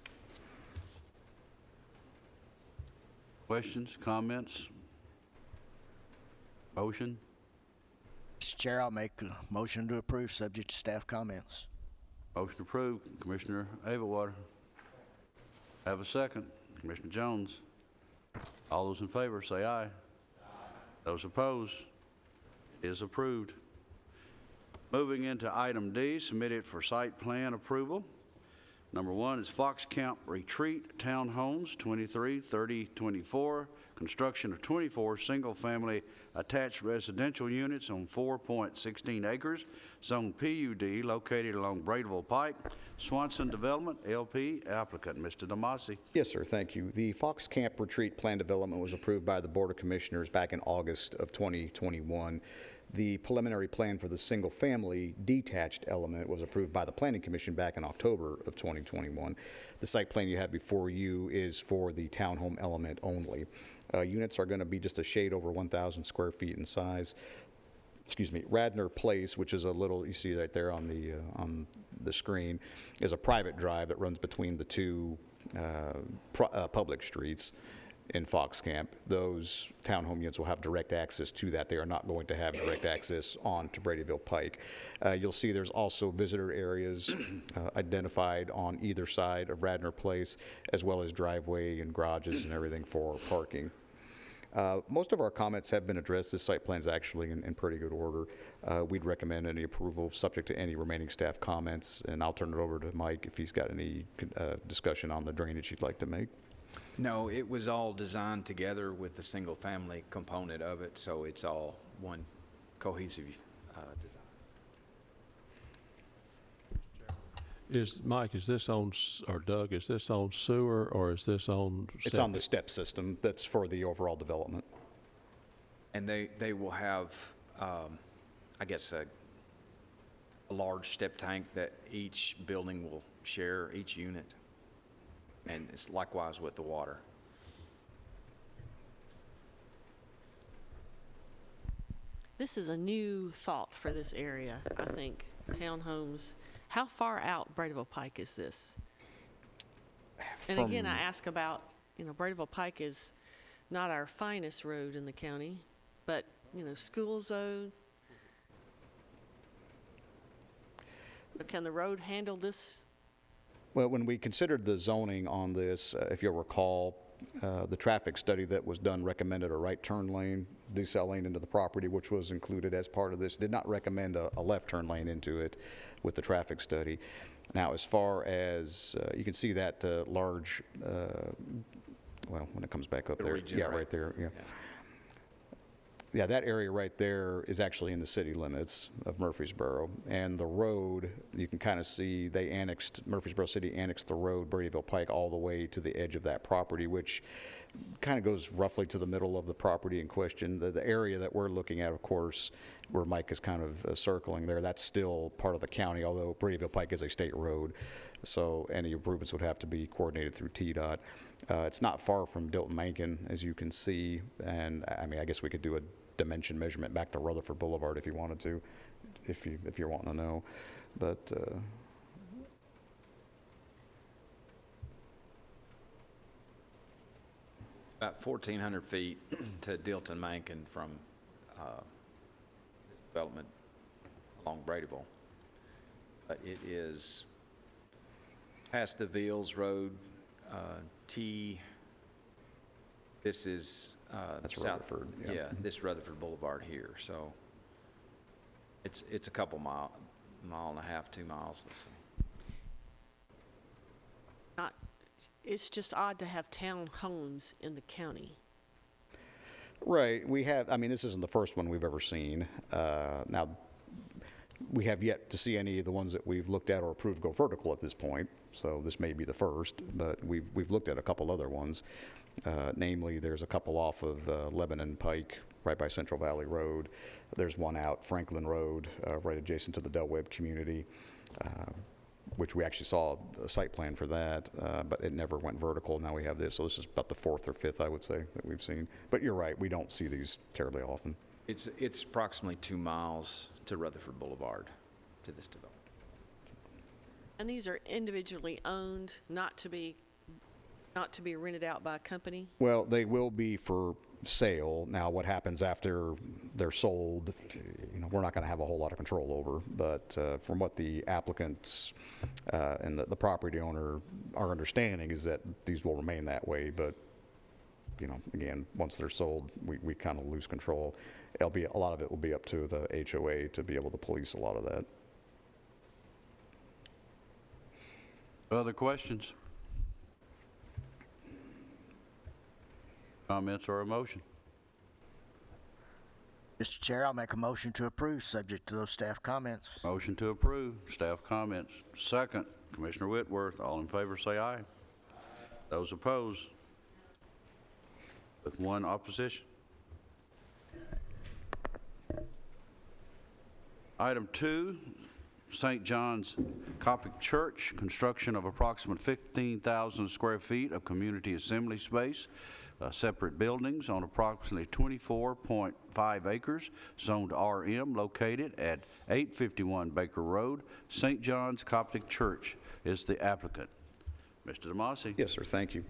Speaker 1: Questions, comments? Motion?
Speaker 7: Mr. Chair, I'll make a motion to approve, subject to staff comments.
Speaker 1: Motion approved. Commissioner Overwater. Have a second. Commissioner Jones. All those in favor say aye. Aye. Those opposed? It is approved. Moving into item D, submitted for site plan approval. Number 1 is Fox Camp Retreat Townhomes, 233024, construction of 24 single-family attached residential units on 4.16 acres, zone PUD, located along Bradeville Pike. Swanson Development, LP, applicant. Mr. Damasi.
Speaker 6: Yes, sir, thank you. The Fox Camp Retreat Plan Development was approved by the Board of Commissioners back in August of 2021. The preliminary plan for the single-family detached element was approved by the Planning Commission back in October of 2021. The site plan you have before you is for the townhome element only. Units are going to be just a shade over 1,000 square feet in size. Excuse me, Radnor Place, which is a little, you see right there on the screen, is a private drive that runs between the two public streets. in Fox Camp. Those townhome units will have direct access to that. They are not going to have direct access on to Bradyville Pike. You'll see there's also visitor areas identified on either side of Radnor Place, as well as driveway and garages and everything for parking. Most of our comments have been addressed. This site plan is actually in pretty good order. We'd recommend any approval subject to any remaining staff comments, and I'll turn it over to Mike if he's got any discussion on the drainage he'd like to make.
Speaker 8: No, it was all designed together with the single-family component of it, so it's all one cohesive design.
Speaker 9: Mike, is this on, or Doug, is this on sewer or is this on septic?
Speaker 6: It's on the step system that's for the overall development.
Speaker 8: And they will have, I guess, a large step tank that each building will share, each unit. And it's likewise with the water.
Speaker 2: This is a new thought for this area, I think. Townhomes. How far out Bradyville Pike is this? And again, I ask about, Bradyville Pike is not our finest road in the county, but, school zone. But can the road handle this?
Speaker 6: Well, when we considered the zoning on this, if you'll recall, the traffic study that was done recommended a right turn lane, decel lane into the property, which was included as part of this. Did not recommend a left turn lane into it with the traffic study. Now, as far as, you can see that large, well, when it comes back up there. Yeah, right there, yeah. Yeah, that area right there is actually in the city limits of Murfreesboro. And the road, you can kind of see Murfreesboro City annexed the road, Bradyville Pike, all the way to the edge of that property, which kind of goes roughly to the middle of the property in question. The area that we're looking at, of course, where Mike is kind of circling there, that's still part of the county, although Bradyville Pike is a state road. So any improvements would have to be coordinated through TDOT. It's not far from Dilton-Mankin, as you can see. And I guess we could do a dimension measurement back to Rutherford Boulevard if you wanted to, if you're wanting to know. But
Speaker 8: About 1,400 feet to Dilton-Mankin from this development along Bradyville. But it is past the Veals Road, this is
Speaker 6: that's
Speaker 8: south,
Speaker 6: Rutherford.
Speaker 8: yeah, this Rutherford Boulevard here. So it's a couple mile and a half, 2 miles. Let's see.
Speaker 2: It's just odd to have townhomes in the county.
Speaker 6: Right. We have, this isn't the first one we've ever seen. Now, we have yet to see any of the ones that we've looked at or approved go vertical at this point. So this may be the first, but we've looked at a couple other ones. Namely, there's a couple off of Lebanon Pike, right by Central Valley Road. There's one out Franklin Road, right adjacent to the Del Webb community, which we actually saw a site plan for that, but it never went vertical. Now we have this, so this is about the fourth or fifth, I would say, that we've seen. But you're right, we don't see these terribly often.
Speaker 8: It's approximately 2 miles to Rutherford Boulevard to this development.
Speaker 2: And these are individually owned, not to be rented out by a company?
Speaker 6: Well, they will be for sale. Now, what happens after they're sold, we're not going to have a whole lot of control over. But from what the applicants and the property owner, our understanding is that these will remain that way. But, again, once they're sold, we kind of lose control. A lot of it will be up to the HOA to be able to police a lot of that.
Speaker 1: Other questions? Comments or a motion?
Speaker 7: Mr. Chair, I'll make a motion to approve, subject to those staff comments.
Speaker 1: Motion to approve, staff comments. Second, Commissioner Whitworth. All in favor say aye. Those opposed? With one opposition. Item 2, St. John's Coptic Church, construction of approximately 15,000 square feet of community assembly space, separate buildings on approximately 24.5 acres, zoned RM, located at 851 Baker Road. St. John's Coptic Church is the applicant. Mr. DeMasi.
Speaker 6: Yes, sir. Thank you.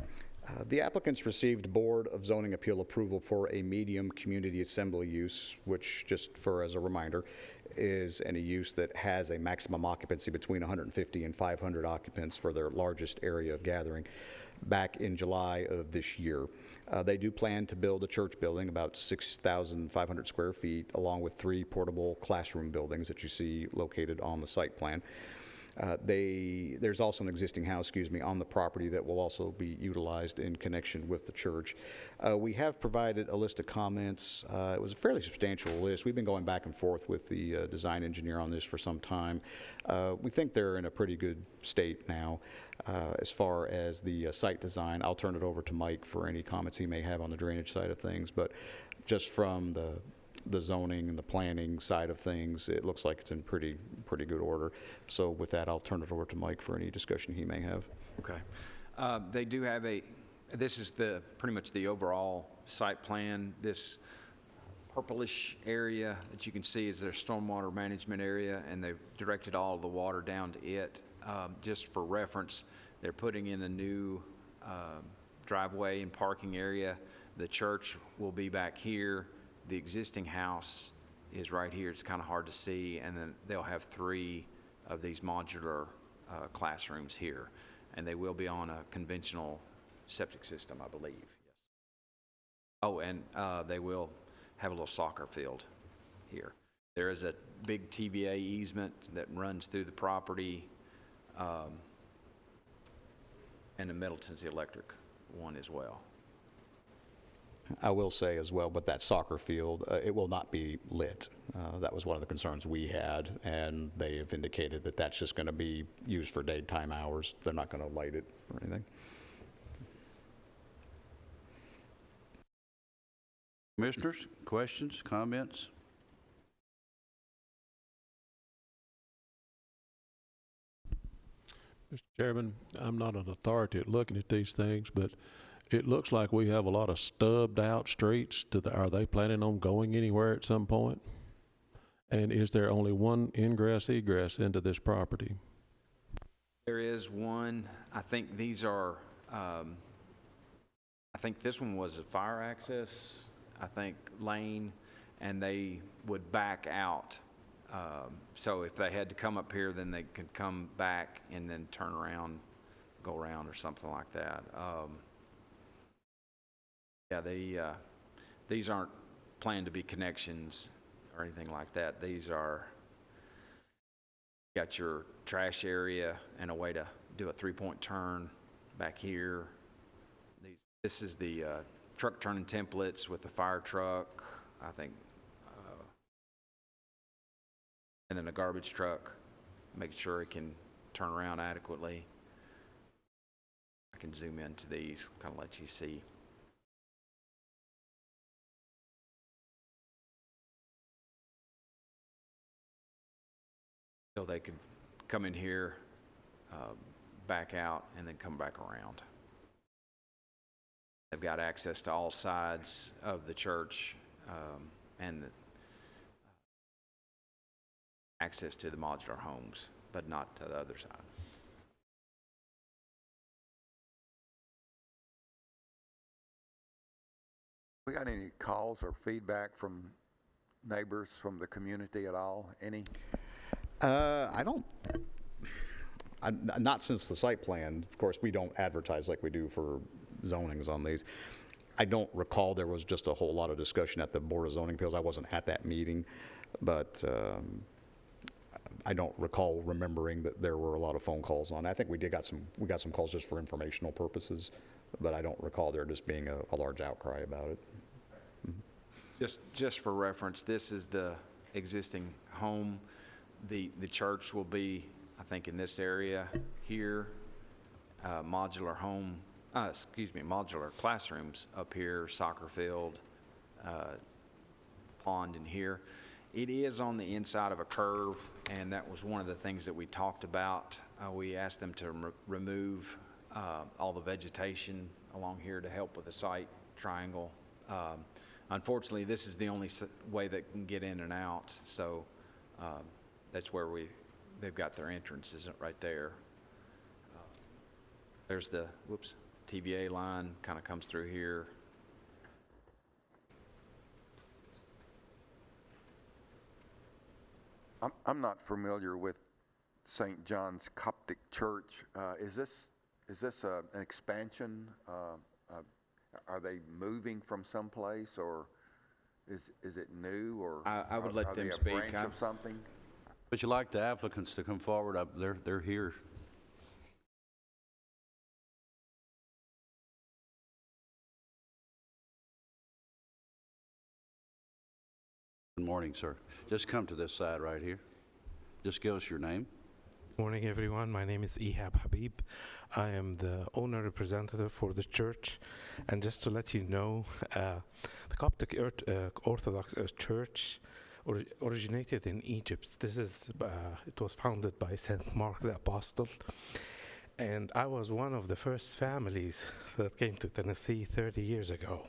Speaker 6: The applicants received Board of Zoning Appeal approval for a medium community assembly use, which, just for as a reminder, is any use that has a maximum occupancy between 150 and 500 occupants for their largest area of gathering, back in July of this year. They do plan to build a church building, about 6,500 square feet, along with 3 portable classroom buildings that you see located on the site plan. There's also an existing house, on the property that will also be utilized in connection with the church. We have provided a list of comments. It was a fairly substantial list. We've been going back and forth with the design engineer on this for some time. We think they're in a pretty good state now. As far as the site design, I'll turn it over to Mike for any comments he may have on the drainage side of things, but just from the zoning and the planning side of things, it looks like it's in pretty good order. So with that, I'll turn it over to Mike for any discussion he may have.
Speaker 8: Okay. They do have this is pretty much the overall site plan. This purplish area that you can see is their stormwater management area, and they've directed all of the water down to it. Just for reference, they're putting in a new driveway and parking area. The church will be back here. The existing house is right here. It's kind of hard to see, and then they'll have 3 of these modular classrooms here, and they will be on a conventional septic system, I believe. Yes. Oh, and they will have a little soccer field here. There is a big TVA easement that runs through the property, and the Middleton's the electric one as well.
Speaker 6: I will say as well, but that soccer field, it will not be lit. That was one of the concerns we had, and they have indicated that that's just going to be used for daytime hours. They're not going to light it or anything.
Speaker 1: Commissioners, questions, comments?
Speaker 9: Mr. Chairman, I'm not an authority at looking at these things, but it looks like we have a lot of stubbed out streets. Are they planning on going anywhere at some point? And is there only one ingress, egress into this property?
Speaker 8: There is one. I think these are, I think this one was a fire access, lane, and they would back out. So if they had to come up here, then they could come back and then turn around, go around or something like that. These aren't planned to be connections or anything like that. These are, got your trash area and a way to do a 3-point turn back here. This is the truck turning templates with the fire truck, and then a garbage truck, making sure it can turn around adequately. I can zoom into these, kind of let you see. So they could come in here, back out, and then come back around. They've got access to all sides of the church, and access to the modular homes, but not to the other side.
Speaker 4: We got any calls or feedback from neighbors from the community at all? Any?
Speaker 6: Not since the site plan. Of course, we don't advertise like we do for zonings on these. I don't recall there was just a whole lot of discussion at the Board of Zoning Appeals. I wasn't at that meeting, but I don't recall remembering that there were a lot of phone calls on it. I think we got some calls just for informational purposes, but I don't recall there just being a large outcry about it.
Speaker 8: Just for reference, this is the existing home. The church will be, I think, in this area here. Modular classrooms up here, soccer field, pond in here. It is on the inside of a curve, and that was one of the things that we talked about. We asked them to remove all the vegetation along here to help with the site triangle. Unfortunately, this is the only way they can get in and out, so that's where they've got their entrances right there. There's the, TVA line kind of comes through here.
Speaker 4: I'm not familiar with St. John's Coptic Church. Is this an expansion? Are they moving from someplace, or is it new, or
Speaker 8: I would let
Speaker 4: are
Speaker 8: them
Speaker 4: they
Speaker 8: speak.
Speaker 4: a branch of something?
Speaker 1: Would you like the applicants to come forward? They're here. Good morning, sir. Just come to this side right here. Just give us your name.
Speaker 15: Morning, everyone. My name is Ihab Habib. I am the owner representative for the church. And just to let you know, the Coptic Orthodox Church originated in Egypt. It was founded by Saint Mark the Apostle. And I was one of the first families that came to Tennessee 30 years ago.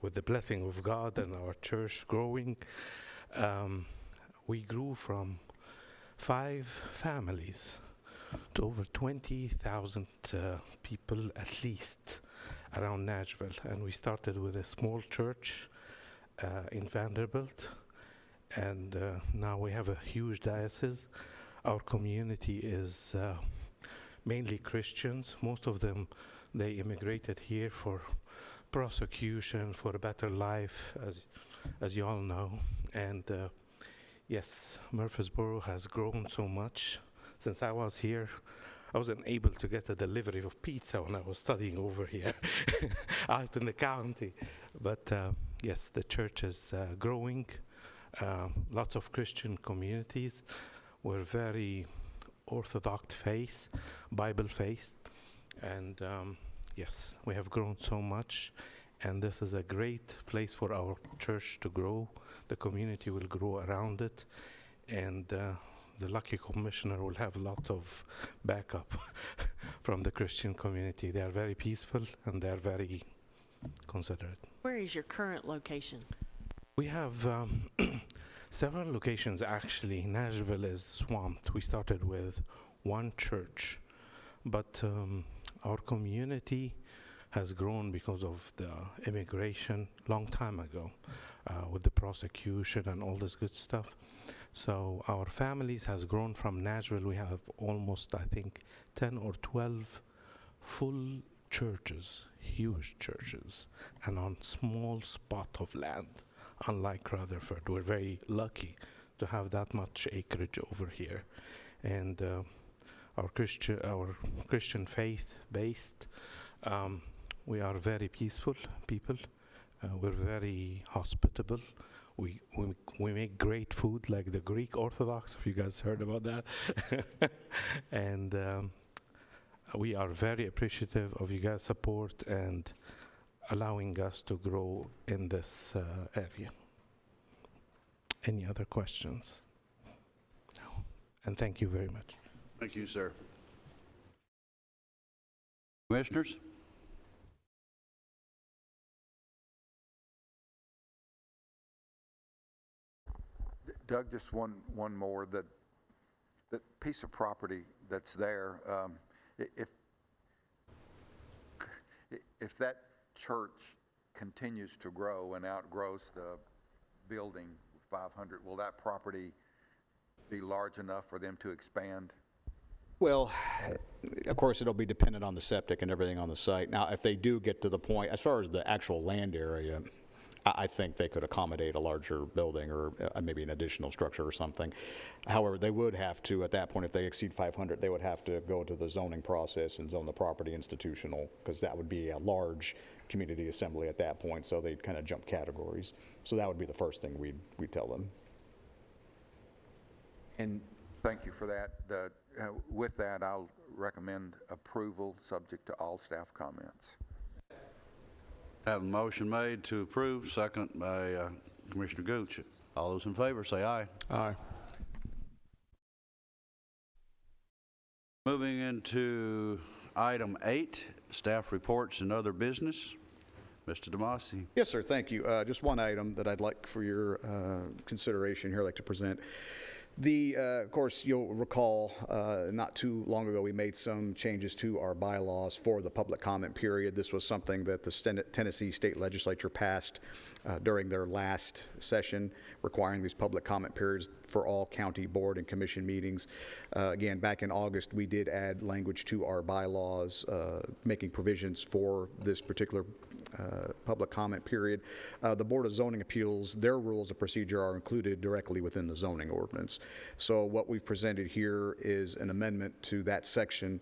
Speaker 15: With the blessing of God and our church growing, we grew from 5 families to over 20,000 people at least around Nashville. And we started with a small church in Vanderbilt, and now we have a huge diocese. Our community is mainly Christians. Most of them, they immigrated here for prosecution, for a better life, as you all know. And yes, Murfreesboro has grown so much. Since I was here, I wasn't able to get a delivery of pizza when I was studying over here out in the county. But yes, the church is growing. Lots of Christian communities. We're very Orthodox faith, Bible faith. And yes, we have grown so much. And this is a great place for our church to grow. The community will grow around it. And the lucky commissioner will have a lot of backup from the Christian community. They are very peaceful and they are very considerate.
Speaker 2: Where is your current location?
Speaker 15: We have several locations actually. Nashville is swamped. We started with one church, but our community has grown because of the immigration long time ago with the prosecution and all this good stuff. So our families has grown from Nashville. We have almost, I think, 10 or 12 full churches, huge churches, and on small spot of land. Unlike Rutherford, we're very lucky to have that much acreage over here. And our Christian faith based, we are very peaceful people. We're very hospitable. We make great food like the Greek Orthodox, if you guys heard about that. And we are very appreciative of you guys' support and allowing us to grow in this area. Any other questions? No. And thank you very much.
Speaker 1: Thank you, sir. Commissioners?
Speaker 4: Doug, just one more. That piece of property that's there, if that church continues to grow and outgrows the building 500, will that property be large enough for them to expand?
Speaker 6: Well, of course, it'll be dependent on the septic and everything on the site. Now, if they do get to the point, as far as the actual land area, I think they could accommodate a larger building or maybe an additional structure or something. However, they would have to, at that point, if they exceed 500, they would have to go to the zoning process and zone the property institutional, because that would be a large community assembly at that point, so they'd kind of jump categories. So that would be the first thing we'd tell them.
Speaker 4: And thank you for that. With that, I'll recommend approval subject to all staff comments.
Speaker 1: Have a motion made to approve, second by Commissioner Gooch. All those in favor say aye.
Speaker 10: Aye.
Speaker 1: Moving into item 8, staff reports and other business. Mr. DeMasi.
Speaker 6: Yes, sir. Thank you. Just one item that I'd like for your consideration here, I'd like to present. Of course, you'll recall, not too long ago, we made some changes to our bylaws for the public comment period. This was something that the Tennessee State Legislature passed during their last session, requiring these public comment periods for all county board and commission meetings. Again, back in August, we did add language to our bylaws, making provisions for this particular public comment period. The Board of Zoning Appeals, their rules of procedure are included directly within the zoning ordinance. So what we've presented here is an amendment to that section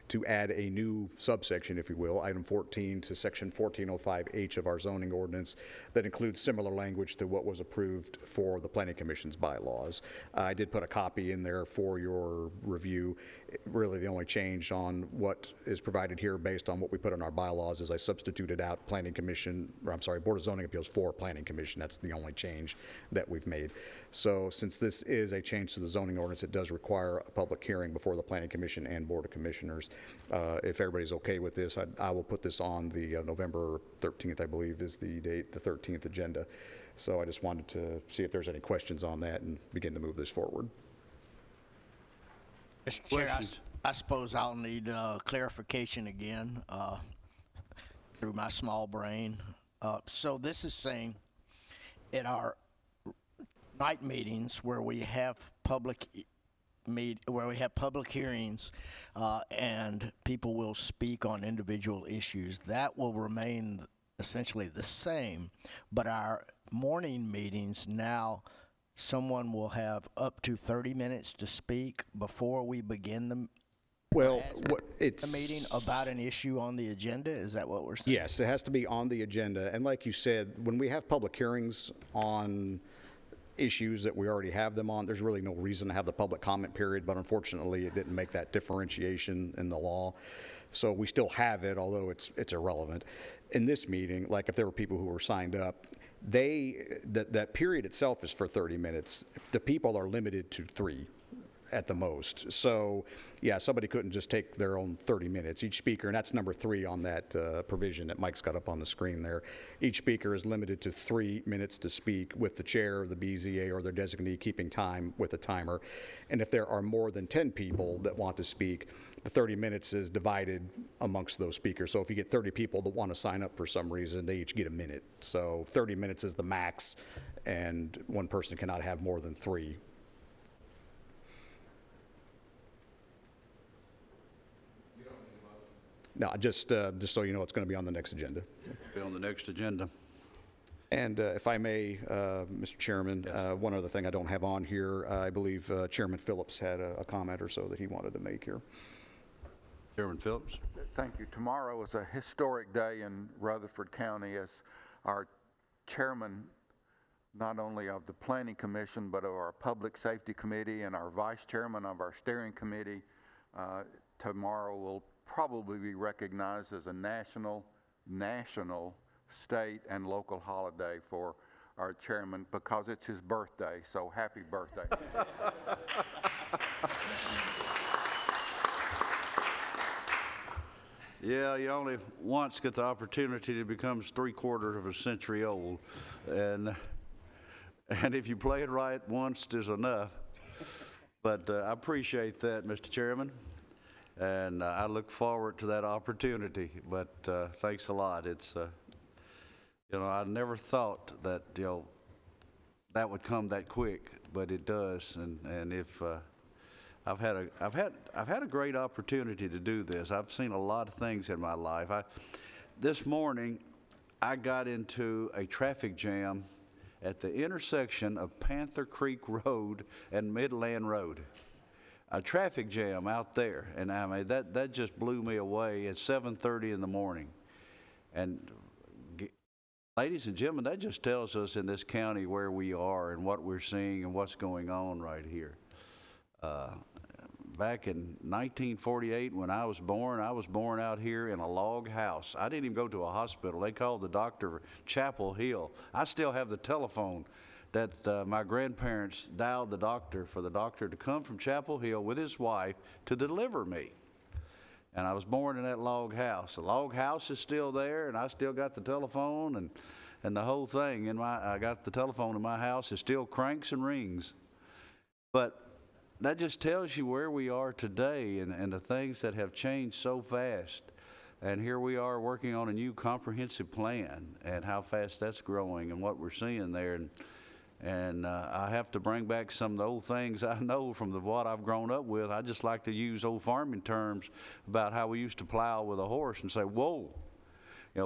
Speaker 6: to add a new subsection, if you will, item 14 to section 1405H of our zoning ordinance that includes similar language to what was approved for the Planning Commission's bylaws. I did put a copy in there for your review. Really, the only change on what is provided here based on what we put in our bylaws is I substituted out Planning Commission, or I'm sorry, Board of Zoning Appeals for Planning Commission. That's the only change that we've made. So since this is a change to the zoning ordinance, it does require a public hearing before the Planning Commission and Board of Commissioners. If everybody's okay with this, I will put this on the November 13th, I believe is the date, the 13th agenda. So I just wanted to see if there's any questions on that and begin to move this forward.
Speaker 7: Mr. Chair, I suppose I'll need clarification again through my small brain. So this is saying in our night meetings where we have public hearings and people will speak on individual issues, that will remain essentially the same. But our morning meetings now, someone will have up to 30 minutes to speak before we begin the meeting about an issue on the agenda. Is that what we're saying?
Speaker 6: Yes, it has to be on the agenda. And like you said, when we have public hearings on issues that we already have them on, there's really no reason to have the public comment period, but unfortunately it didn't make that differentiation in the law. So we still have it, although it's irrelevant. In this meeting, like if there were people who were signed up, that period itself is for 30 minutes. The people are limited to 3 at the most. So yeah, somebody couldn't just take their own 30 minutes. Each speaker, and that's number 3 on that provision that Mike's got up on the screen there. Each speaker is limited to 3 minutes to speak, with the chair, the BZA, or their designee keeping time with a timer. And if there are more than 10 people that want to speak, the 30 minutes is divided amongst those speakers. So if you get 30 people that want to sign up for some reason, they each get a minute. So 30 minutes is the max, and one person cannot have more than 3. No, just so you know, it's going to be on the next agenda.
Speaker 1: Be on the next agenda.
Speaker 6: And if I may, Mr. Chairman, yes. One other thing I don't have on here, I believe Chairman Phillips had a comment or so that he wanted to make here.
Speaker 1: Chairman Phillips.
Speaker 4: Thank you. Tomorrow is a historic day in Rutherford County as our chairman, not only of the Planning Commission, but of our Public Safety Committee and our vice chairman of our steering committee, tomorrow will probably be recognized as a national, state, and local holiday for our chairman because it's his birthday. So happy birthday.
Speaker 1: Yeah, you only once get the opportunity to become 3/4 of a century old. And if you play it right once is enough. But I appreciate that, Mr. Chairman. And I look forward to that opportunity, but thanks a lot. It's, I never thought that, that would come that quick, but it does. And if I've had a great opportunity to do this. I've seen a lot of things in my life. This morning, I got into a traffic jam at the intersection of Panther Creek Road and Midland Road. A traffic jam out there, and I mean that just blew me away at 7:30 in the morning. And ladies and gentlemen, that just tells us in this county where we are and what we're seeing and what's going on right here. Back in 1948, when I was born out here in a log house. I didn't even go to a hospital. They called the doctor Chapel Hill. I still have the telephone that my grandparents dialed the doctor for the doctor to come from Chapel Hill with his wife to deliver me. And I was born in that log house. The log house is still there, and I still got the telephone and the whole thing. I got the telephone in my house. It still cranks and rings. But that just tells you where we are today and the things that have changed so fast. And here we are working on a new comprehensive plan and how fast that's growing and what we're seeing there. And I have to bring back some of the old things I know from what I've grown up with. I just like to use old farming terms about how we used to plow with a horse and say, whoa,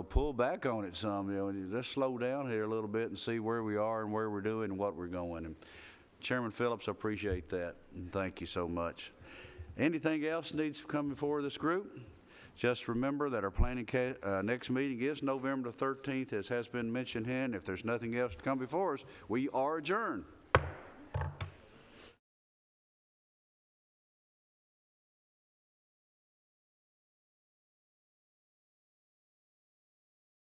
Speaker 1: pull back on it some, and just slow down here a little bit and see where we are and where we're doing and what we're going. And Chairman Phillips, I appreciate that, and thank you so much. Anything else needs to come before this group? Just remember that our planning next meeting is November the 13th, as has been mentioned here. And if there's nothing else to come before us, we are adjourned.